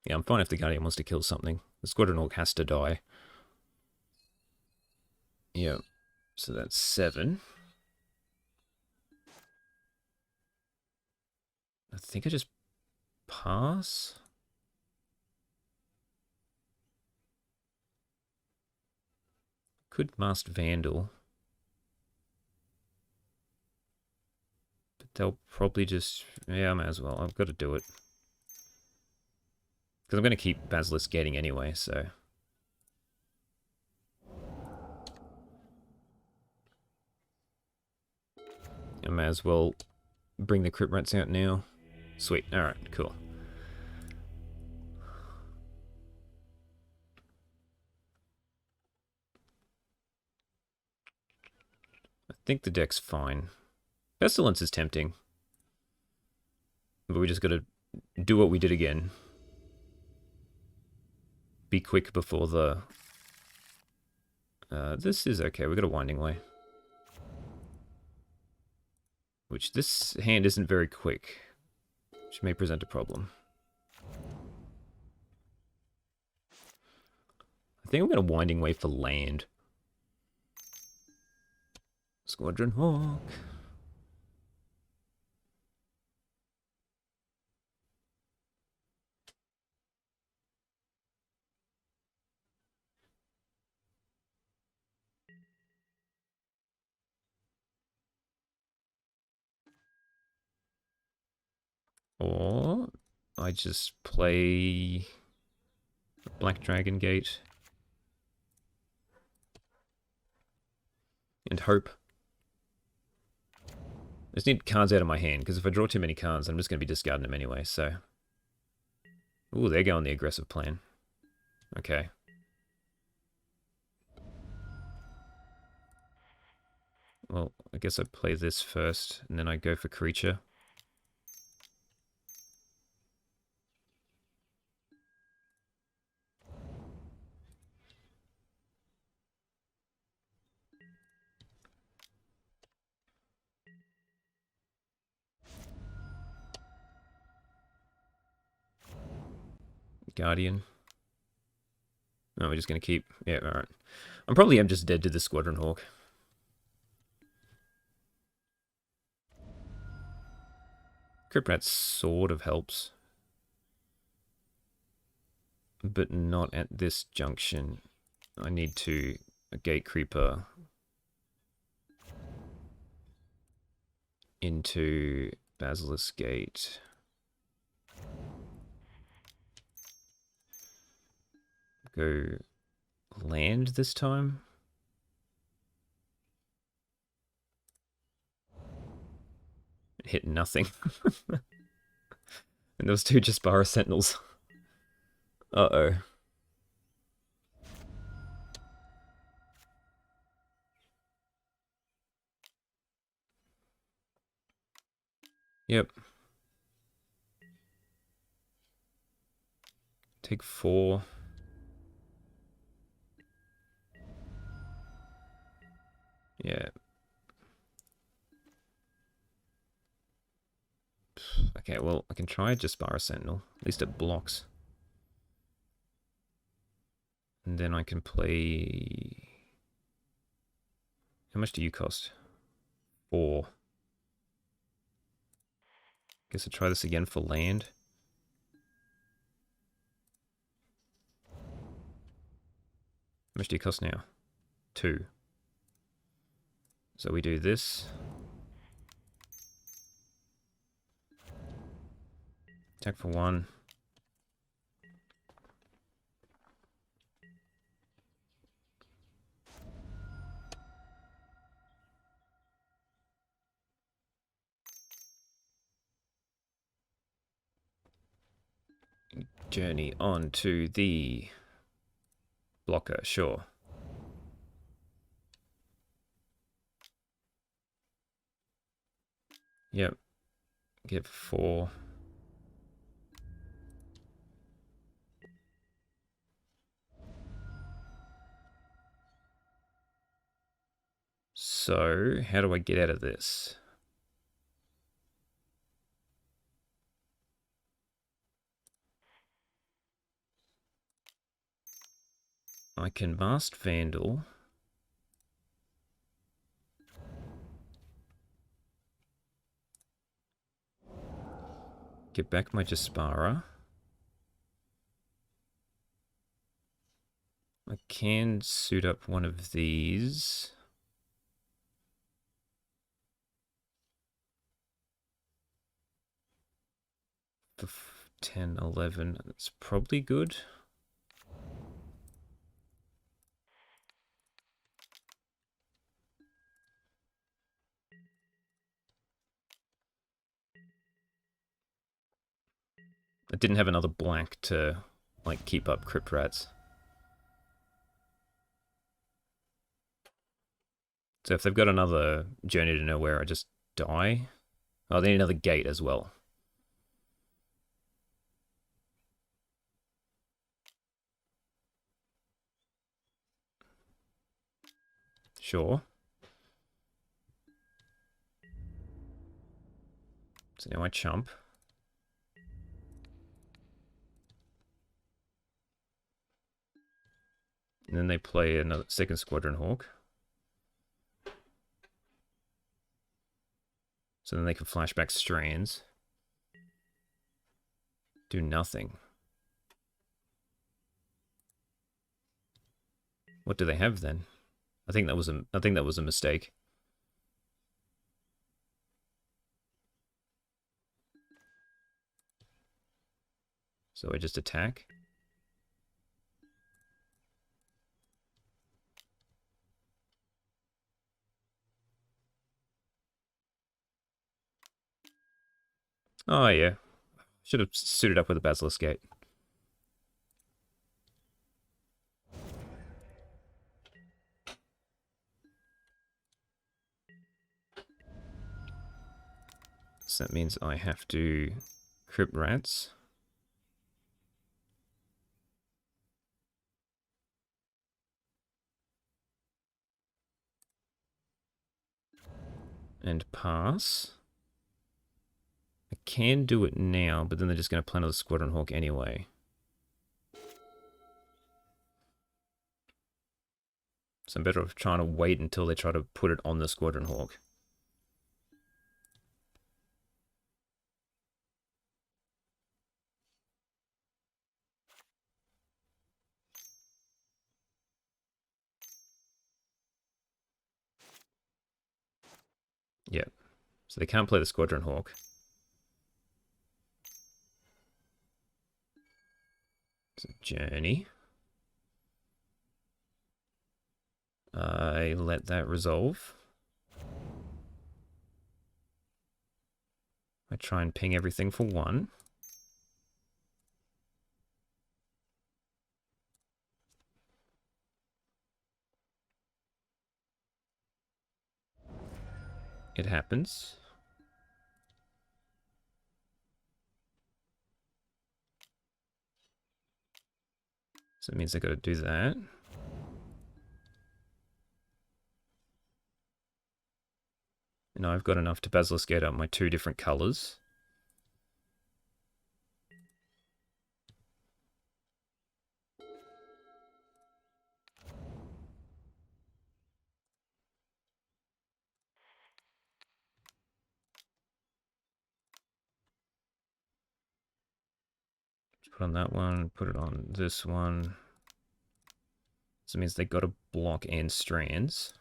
Yeah, I'm fine if the Guardian wants to kill something. The Squadron Orc has to die. Yep. So that's 7. I think I just pass. Could Masked Vandal. But they'll probably just... Yeah, I might as well. I've got to do it. Because I'm going to keep Basilisk gating anyway, so... I may as well bring the Crypt Rats out now. Sweet. Alright, cool. I think the deck's fine. Pestilence is tempting. But we just gotta do what we did again. Be quick before the... this is okay, we got a Winding Way. Which this hand isn't very quick. Which may present a problem. I think I'm gonna Winding Way for land. Squadron Hawk. Or I just play Black Dragon Gate and hope. I just need cards out of my hand, because if I draw too many cards, I'm just going to be discarding them anyway, so... Ooh, they're going the aggressive plan. Okay. Well, I guess I play this first, and then I go for creature. Guardian. No, we're just going to keep... Yeah, alright. I'm probably just dead to the Squadron Hawk. Crypt Rat sort of helps. But not at this junction. I need to... A Gate Creeper... into Basilisk Gate. Go land this time. Hit nothing. And those 2 Jaspara Sentinels. Uh-oh. Yep. Take 4. Yeah. Okay, well, I can try Jaspara Sentinel. At least it blocks. And then I can play... How much do you cost? 4. Guess I'll try this again for land. How much do you cost now? 2. So we do this. Attack for 1. Journey on to the blocker, sure. Yep. Get 4. So, how do I get out of this? I can Masked Vandal. Get back my Jaspara. I can suit up one of these. For 10, 11. That's probably good. I didn't have another black to, like, keep up Crypt Rats. So if they've got another Journey to Nowhere, I just die. Oh, they need another gate as well. Sure. So now I chump. And then they play another second Squadron Hawk. So then they can flashback strands. Do nothing. What do they have then? I think that was a mistake. So I just attack. Oh yeah. Should have suited up with a Basilisk Gate. So that means I have to Crypt Rats. And pass. I can do it now, but then they're just going to play another Squadron Hawk anyway. So I'm better off trying to wait until they try to put it on the Squadron Hawk. Yeah. So they can't play the Squadron Hawk. So Journey. I let that resolve. I try and ping everything for 1. It happens. So it means I gotta do that. And I've got enough to Basilisk Gate up my 2 different colours. Put on that one, put it on this one. So it means they got a block and strands.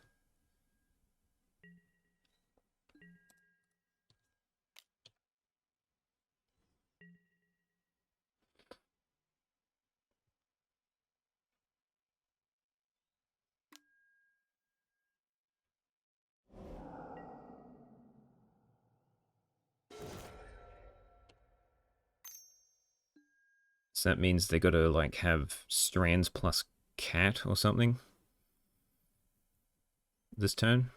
So that means they gotta like have strands plus cat or something this turn.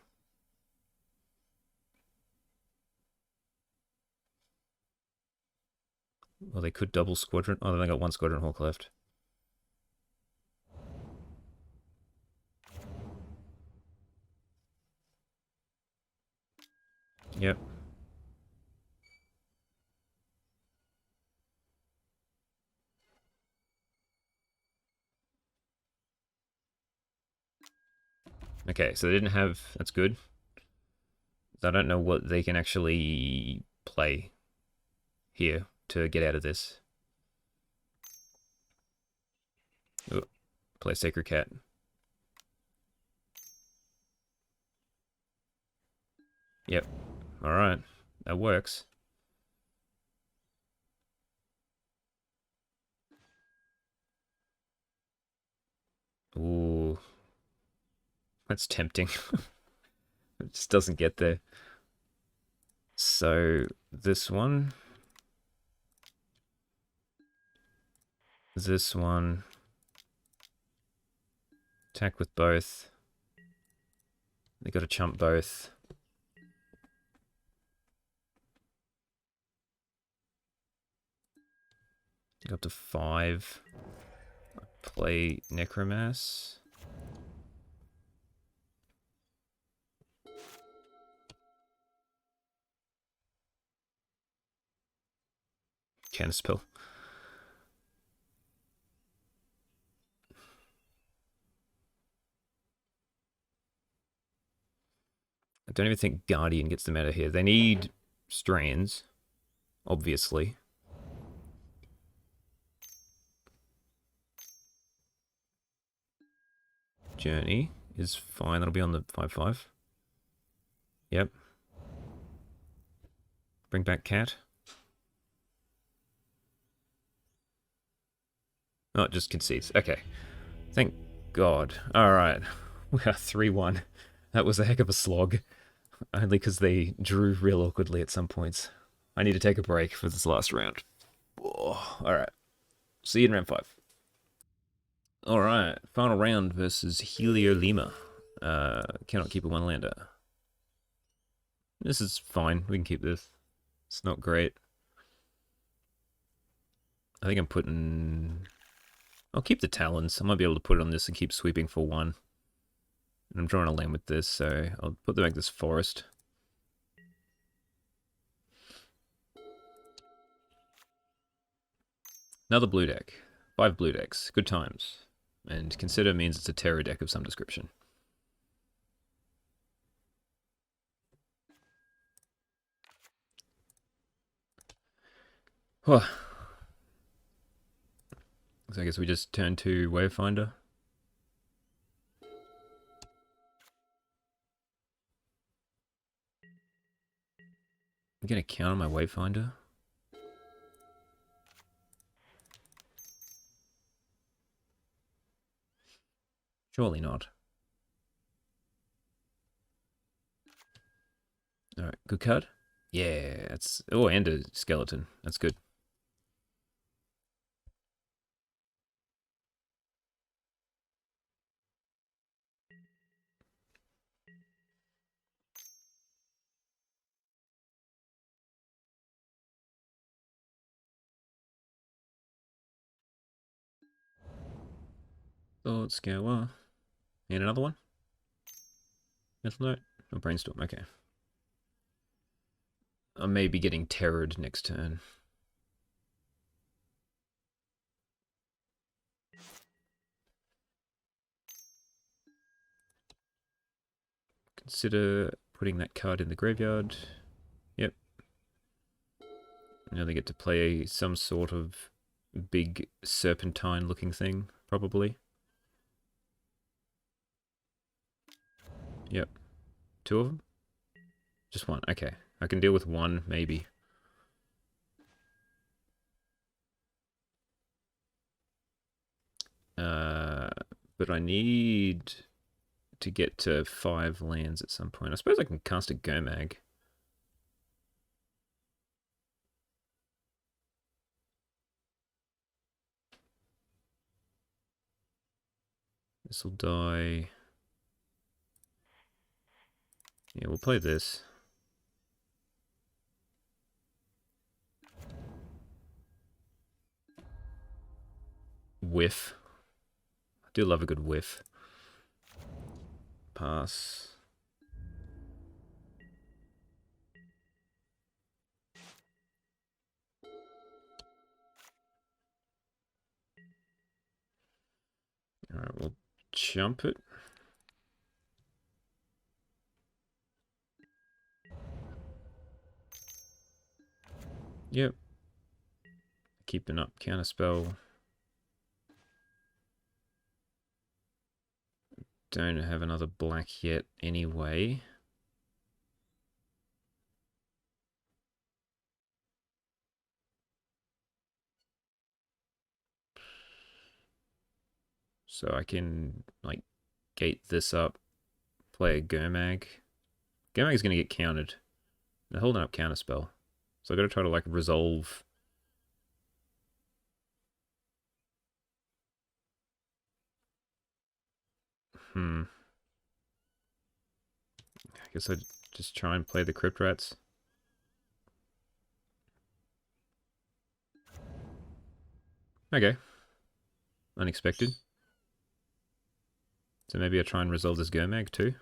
Well, they could double squadron. Oh, they got 1 squadron hawk left. Yep. Okay, so they didn't have... That's good. I don't know what they can actually play here to get out of this. Ooh, play Sacred Cat. Yep. Alright. That works. Ooh. That's tempting. It just doesn't get there. So, this one. This one. Attack with both. They gotta chump both. Go up to 5. Play Necromass. Counterspell. I don't even think Guardian gets them out of here. They need strands, obviously. Journey is fine. That'll be on the 5/5. Yep. Bring back Cat. Oh, it just concedes. Okay. Thank God. Alright. We are 3-1. That was a heck of a slog. Only because they drew real awkwardly at some points. I need to take a break for this last round. Oh, alright. See you in round 5. Alright. Final round versus Heliolima. Cannot keep a 1-lander. This is fine. We can keep this. It's not great. I think I'm putting... I'll keep the Talons. I might be able to put it on this and keep sweeping for 1. And I'm drawing a land with this, so I'll put them back this forest. Another blue deck. 5 blue decks. Good times. And consider means it's a terror deck of some description. Oh. So I guess we just turn to Wavefinder. I'm going to counter my Wavefinder. Surely not. Alright, good card. Yeah, that's... Oh, and a skeleton. That's good. Thought Scour. And another one? Metal Note? Oh, Brainstorm, okay. I may be getting terrored next turn. Consider putting that card in the graveyard. Yep. Now they get to play some sort of big serpentine looking thing, probably. Yep. Two of them? Just one. Okay. I can deal with one, maybe. But I need to get to 5 lands at some point. I suppose I can cast a Gomag. This will die. Yeah, we'll play this. Whiff. I do love a good whiff. Pass. Alright, we'll jump it. Yep. Keeping up counterspell. Don't have another black yet anyway. So I can, like, gate this up, play a Gomag. Gomag's going to get countered. They're holding up counterspell. So I've got to try to, like, resolve. I guess I'd just try and play the Crypt Rats. Okay. Unexpected. So maybe I try and resolve this Gomag too.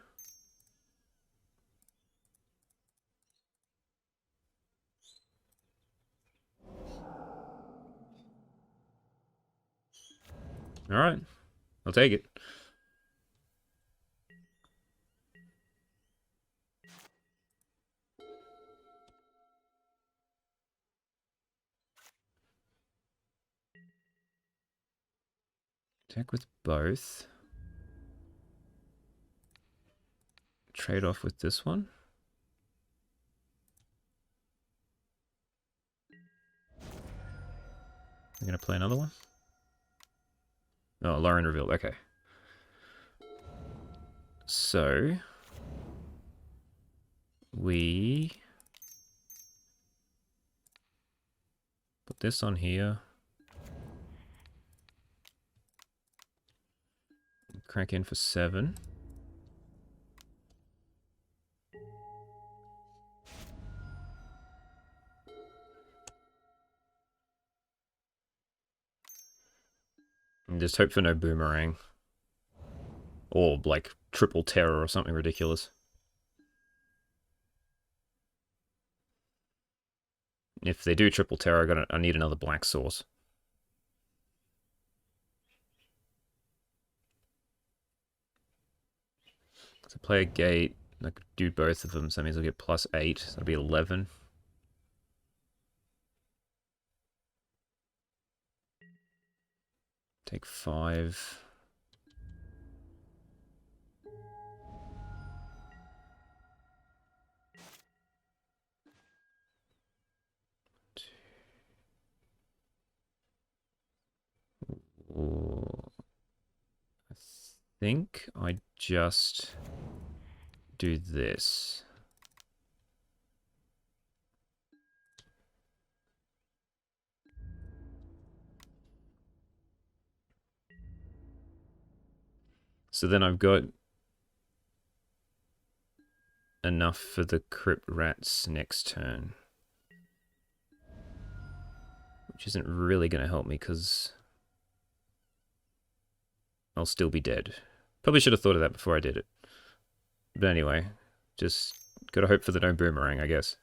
Alright. I'll take it. Attack with both. Trade off with this one. I'm going to play another one. Oh, Lauren revealed. Okay. So, we put this on here. Crack in for 7. And just hope for no boomerang. Or, like, triple terror or something ridiculous. If they do triple terror, I need another black source. So play a gate. I could do both of them, so that means I'll get +8. So that'll be 11. Take 5. I think I just do this. So then I've got enough for the Crypt Rats next turn. Which isn't really going to help me because I'll still be dead. Probably should have thought of that before I did it. But anyway, just gotta hope for the no boomerang, I guess.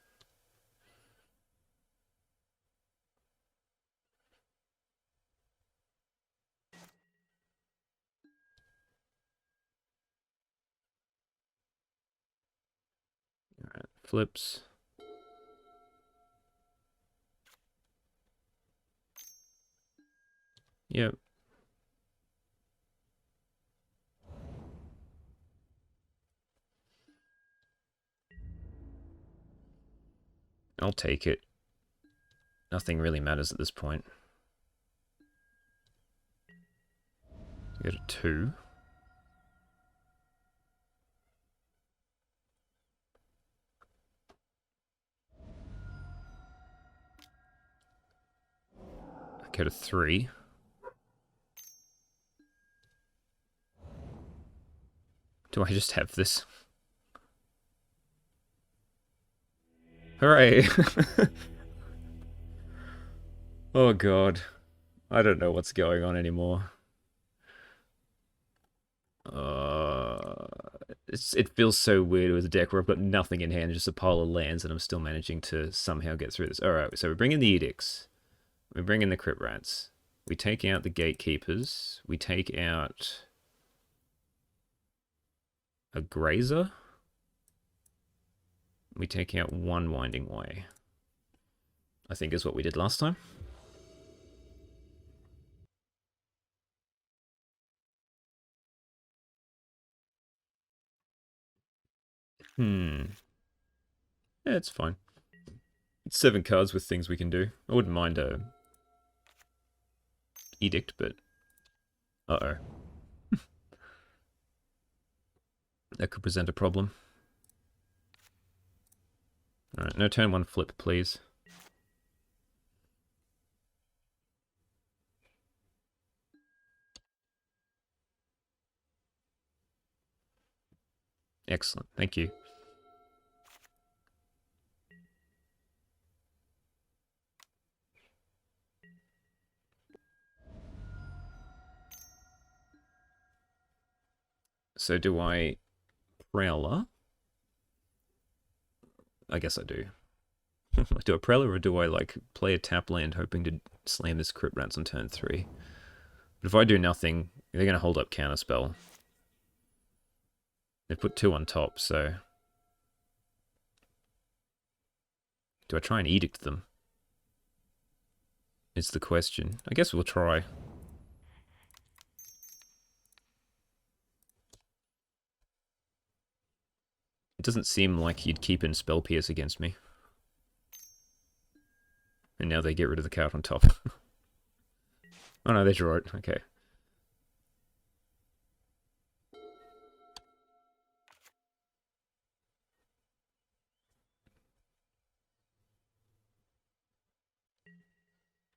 Alright, flips. Yep. I'll take it. Nothing really matters at this point. Go to 2. Go to 3. Do I just have this? Hooray! Oh god. I don't know what's going on anymore. It feels so weird with a deck where I've got nothing in hand, just a pile of lands, and I'm still managing to somehow get through this. Alright, so we bring in the Edicts. We bring in the Crypt Rats. We take out the Gatekeepers. We take out a Grazer. We take out one Winding Way. I think is what we did last time. Yeah, it's fine. It's 7 cards with things we can do. I wouldn't mind a Edict, but... Uh-oh. That could present a problem. Alright, no turn 1 flip, please. Excellent, thank you. So do I Prowler? I guess I do. Do I Prowler or do I like play a tap land hoping to slam this Crypt Rats on turn 3? But if I do nothing, they're going to hold up Counterspell. They put 2 on top, so... Do I try and Edict them? It's the question. I guess we'll try. It doesn't seem like you'd keep in Spell Pierce against me. And now they get rid of the card on top. Oh no, they draw it. Okay.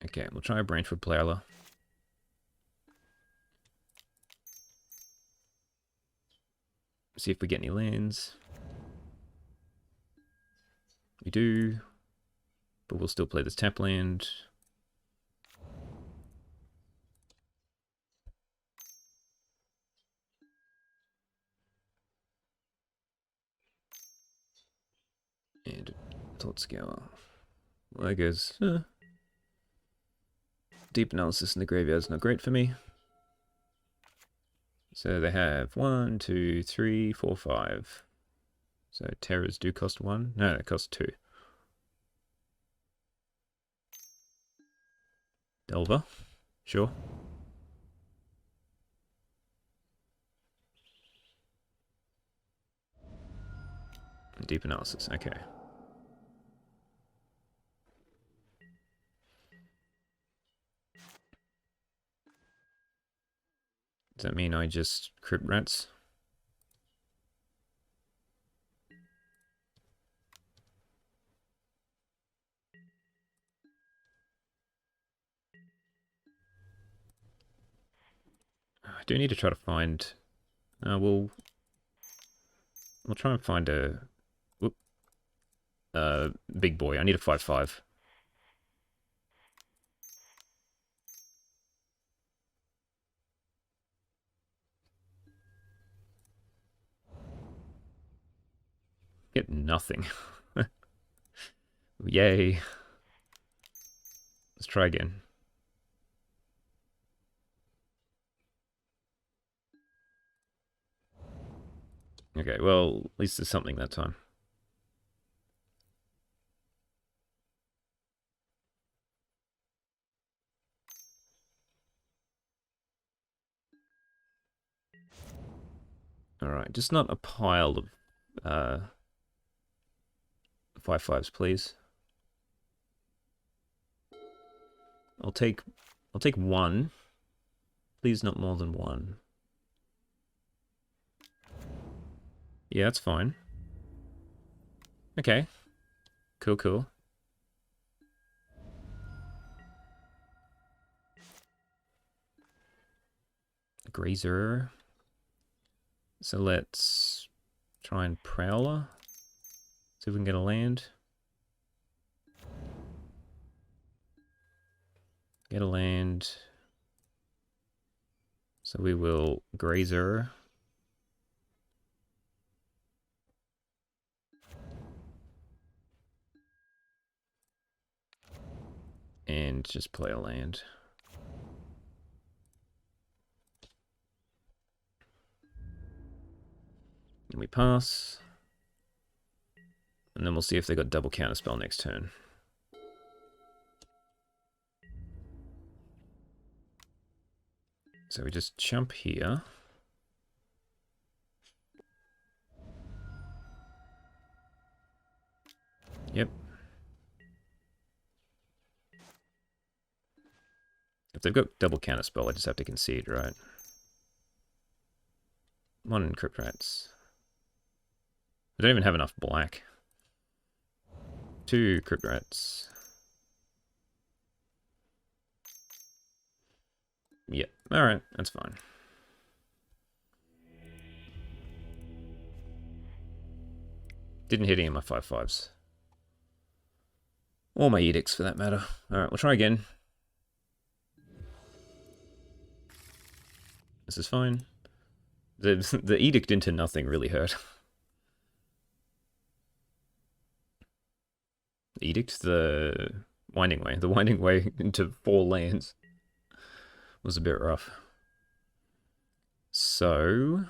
Okay, we'll try a Branchwood Prowler. See if we get any lands. We do. But we'll still play this tap land. And Thought Scour. Well, that goes... Deep Analysis in the graveyard is not great for me. So they have 1, 2, 3, 4, 5. So terrors do cost 1. No, they cost 2. Delver. Sure. Deep Analysis. Okay. Does that mean I just Crypt Rats? I do need to try to find... we'll try and find a... big boy. I need a 5/5. Get nothing. Yay. Let's try again. Okay, well, at least there's something that time. Alright, just not a pile of 5/5s, please. I'll take one. Please not more than one. Yeah, that's fine. Okay. Cool, cool. Grazer. So let's try and Prowler. See if we can get a land. Get a land. So we will Grazer. And just play a land. And we pass. And then we'll see if they got double counterspell next turn. So we just jump here. Yep. If they've got double counterspell, I just have to concede, right? One Crypt Rats. I don't even have enough black. 2 Crypt Rats. Yep. Alright, that's fine. Didn't hit any of my 5/5s. Or my edicts, for that matter. Alright, we'll try again. This is fine. The edict into nothing really hurt. The edict? The winding way. The winding way into 4 lands was a bit rough. So...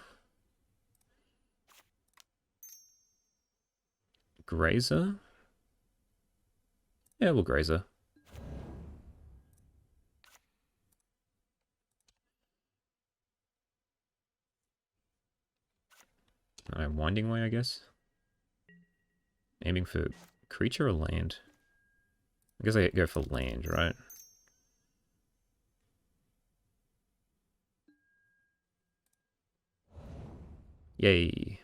Grazer? Yeah, we'll Grazer. Alright, winding way, I guess. Aiming for creature or land? I guess I go for land, right? Yay.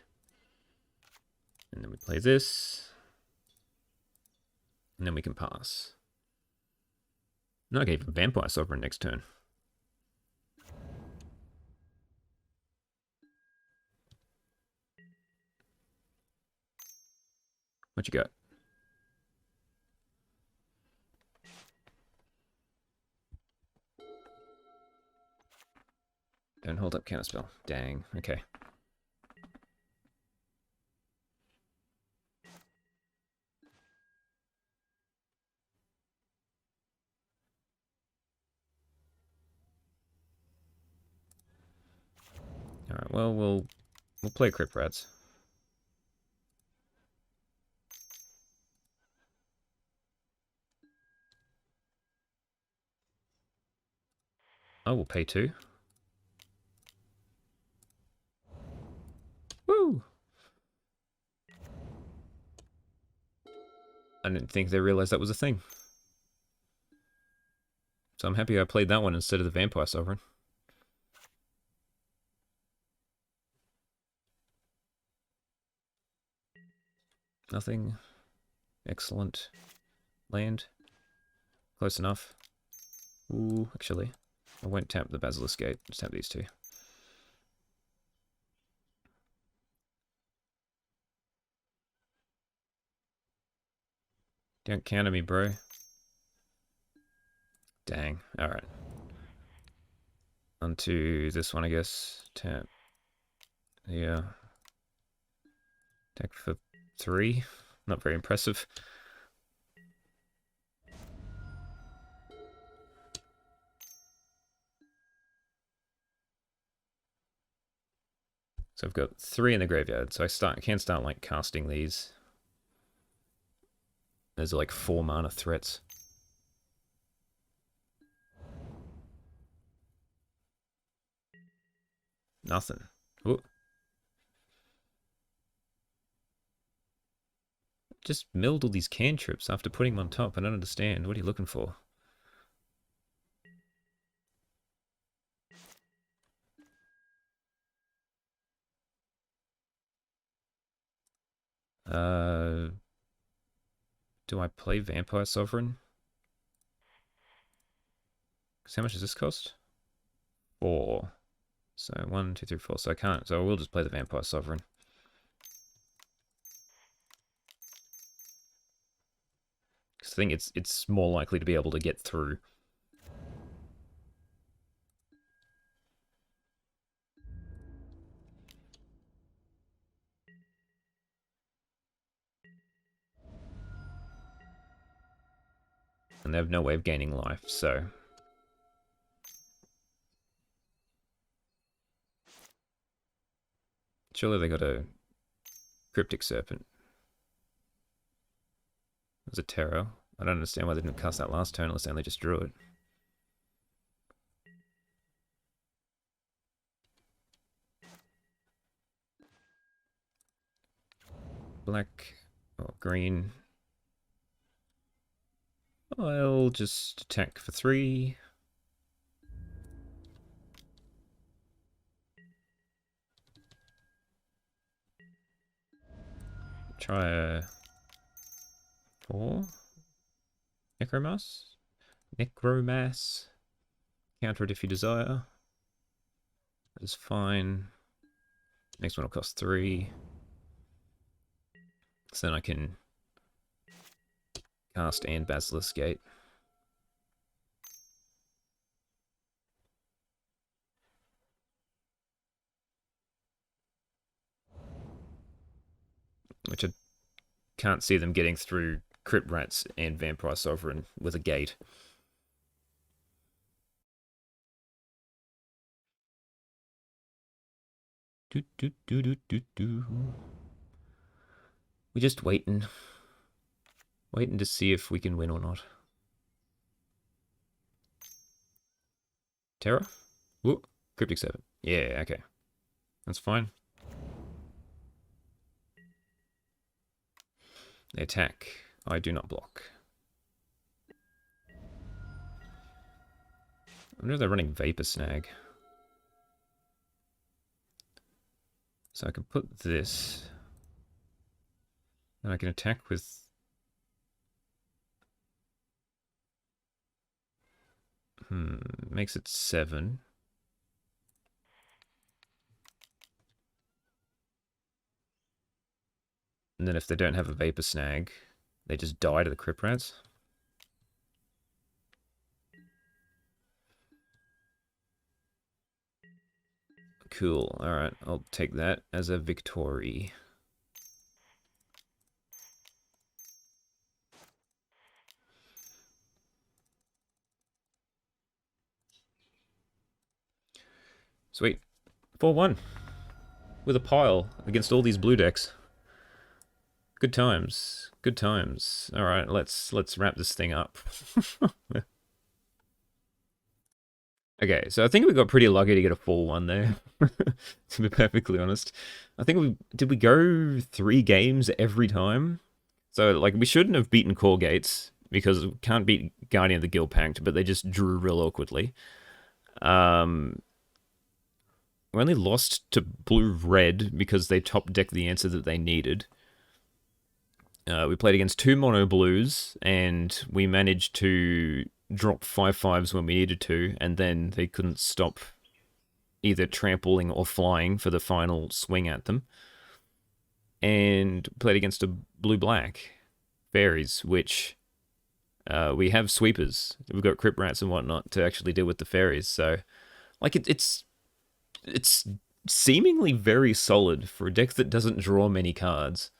And then we play this. And then we can pass. No, okay, Vampire Sovereign next turn. What you got? Don't hold up counterspell. Dang, okay. Alright, well, we'll play Crypt Rats. Oh, we'll pay 2. Woo! I didn't think they realized that was a thing. So I'm happy I played that one instead of the Vampire Sovereign. Nothing. Excellent. Land. Close enough. Ooh, actually. I won't tap the Basilisk Gate. Just tap these 2. Don't counter me, bro. Dang. Alright. Onto this one, I guess. Tap. Yeah. Attack for 3. Not very impressive. So I've got 3 in the graveyard, so I can start like casting these. There's like 4 mana threats. Nothing. Ooh. Just milled all these cantrips after putting them on top. I don't understand. What are you looking for? Do I play Vampire Sovereign? Because how much does this cost? 4. So 1, 2, 3, 4. So I can't. So I will just play the Vampire Sovereign. Because I think it's more likely to be able to get through. And they have no way of gaining life, so... Surely they got a Cryptic Serpent. There's a Terror. I don't understand why they didn't cast that last turn unless they only just drew it. Black or green. I'll just attack for 3. Try a 4. Necromass? Necromass. Counter it if you desire. That is fine. Next one will cost 3. So then I can cast and Basilisk Gate. Which I can't see them getting through Crypt Rats and Vampire Sovereign with a gate. We're just waiting. Waiting to see if we can win or not. Terror? Ooh, Cryptic Serpent. Yeah, okay. That's fine. They attack. I do not block. I wonder if they're running Vapor Snag. So I can put this. And I can attack with... makes it 7. And then if they don't have a Vapor Snag, they just die to the Crypt Rats. Cool. Alright, I'll take that as a victory. Sweet. 4-1. With a pile against all these blue decks. Good times. Good times. Alright, let's wrap this thing up. Okay, so I think we got pretty lucky to get a 4-1 there, to be perfectly honest. I think did we go 3 games every time? So, like, we shouldn't have beaten Caw Gates, because we can't beat Guardian of the Guild Pact, but they just drew real awkwardly. We only lost to Blue-Red because they top-decked the answer that they needed. We played against 2 mono blues, and we managed to drop 5/5s when we needed to, and then they couldn't stop either trampling or flying for the final swing at them. And played against a blue-black Faeries, which we have sweepers. We've got Crypt Rats and whatnot to actually deal with the Faeries. So, like, it's seemingly very solid for a deck that doesn't draw many cards.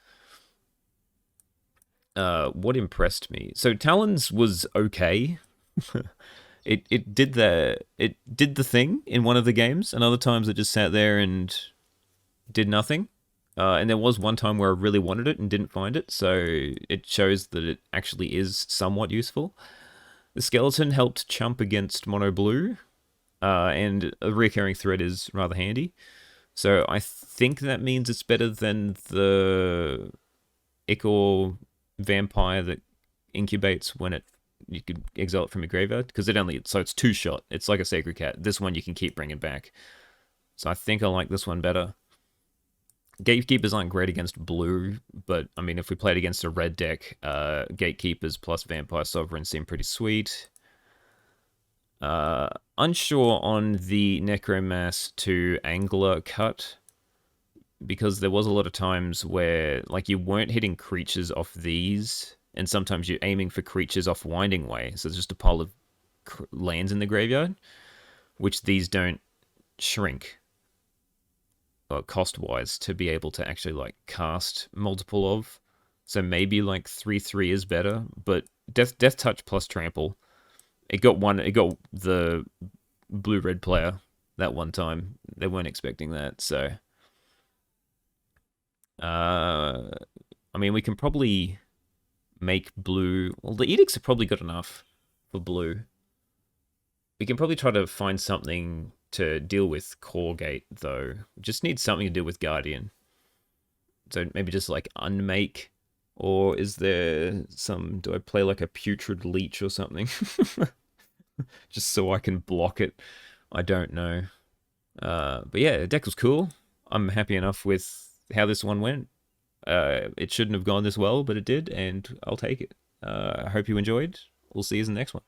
What impressed me? So Talons was okay. It did the thing in one of the games, and other times it just sat there and did nothing. And there was one time where I really wanted it and didn't find it, so it shows that it actually is somewhat useful. The skeleton helped chump against mono blue, and a recurring threat is rather handy. So I think that means it's better than the Ichor vampire that incubates when you could exile it from your graveyard, because it's 2-shot. It's like a sacred cat. This one you can keep bringing back. So I think I like this one better. Gatekeepers aren't great against blue, but I mean, if we played against a red deck, Gatekeepers plus Vampire Sovereign seem pretty sweet. Unsure on the Necromass to Angler cut, because there was a lot of times where like you weren't hitting creatures off these, and sometimes you're aiming for creatures off Winding Way, so it's just a pile of lands in the graveyard, which these don't shrink cost-wise to be able to actually like cast multiple of. So maybe like 3/3 is better, but Death Touch plus Trample. It got the blue-red player that one time. They weren't expecting that, so I mean, we can probably make blue. Well, the edicts are probably good enough for blue. We can probably try to find something to deal with Caw Gate, though. We just need something to deal with Guardian. So maybe just like unmake, or is there some? Do I play like a putrid leech or something, just so I can block it? I don't know. But yeah, the deck was cool. I'm happy enough with how this one went. It shouldn't have gone this well, but it did, and I'll take it. I hope you enjoyed. We'll see you in the next one.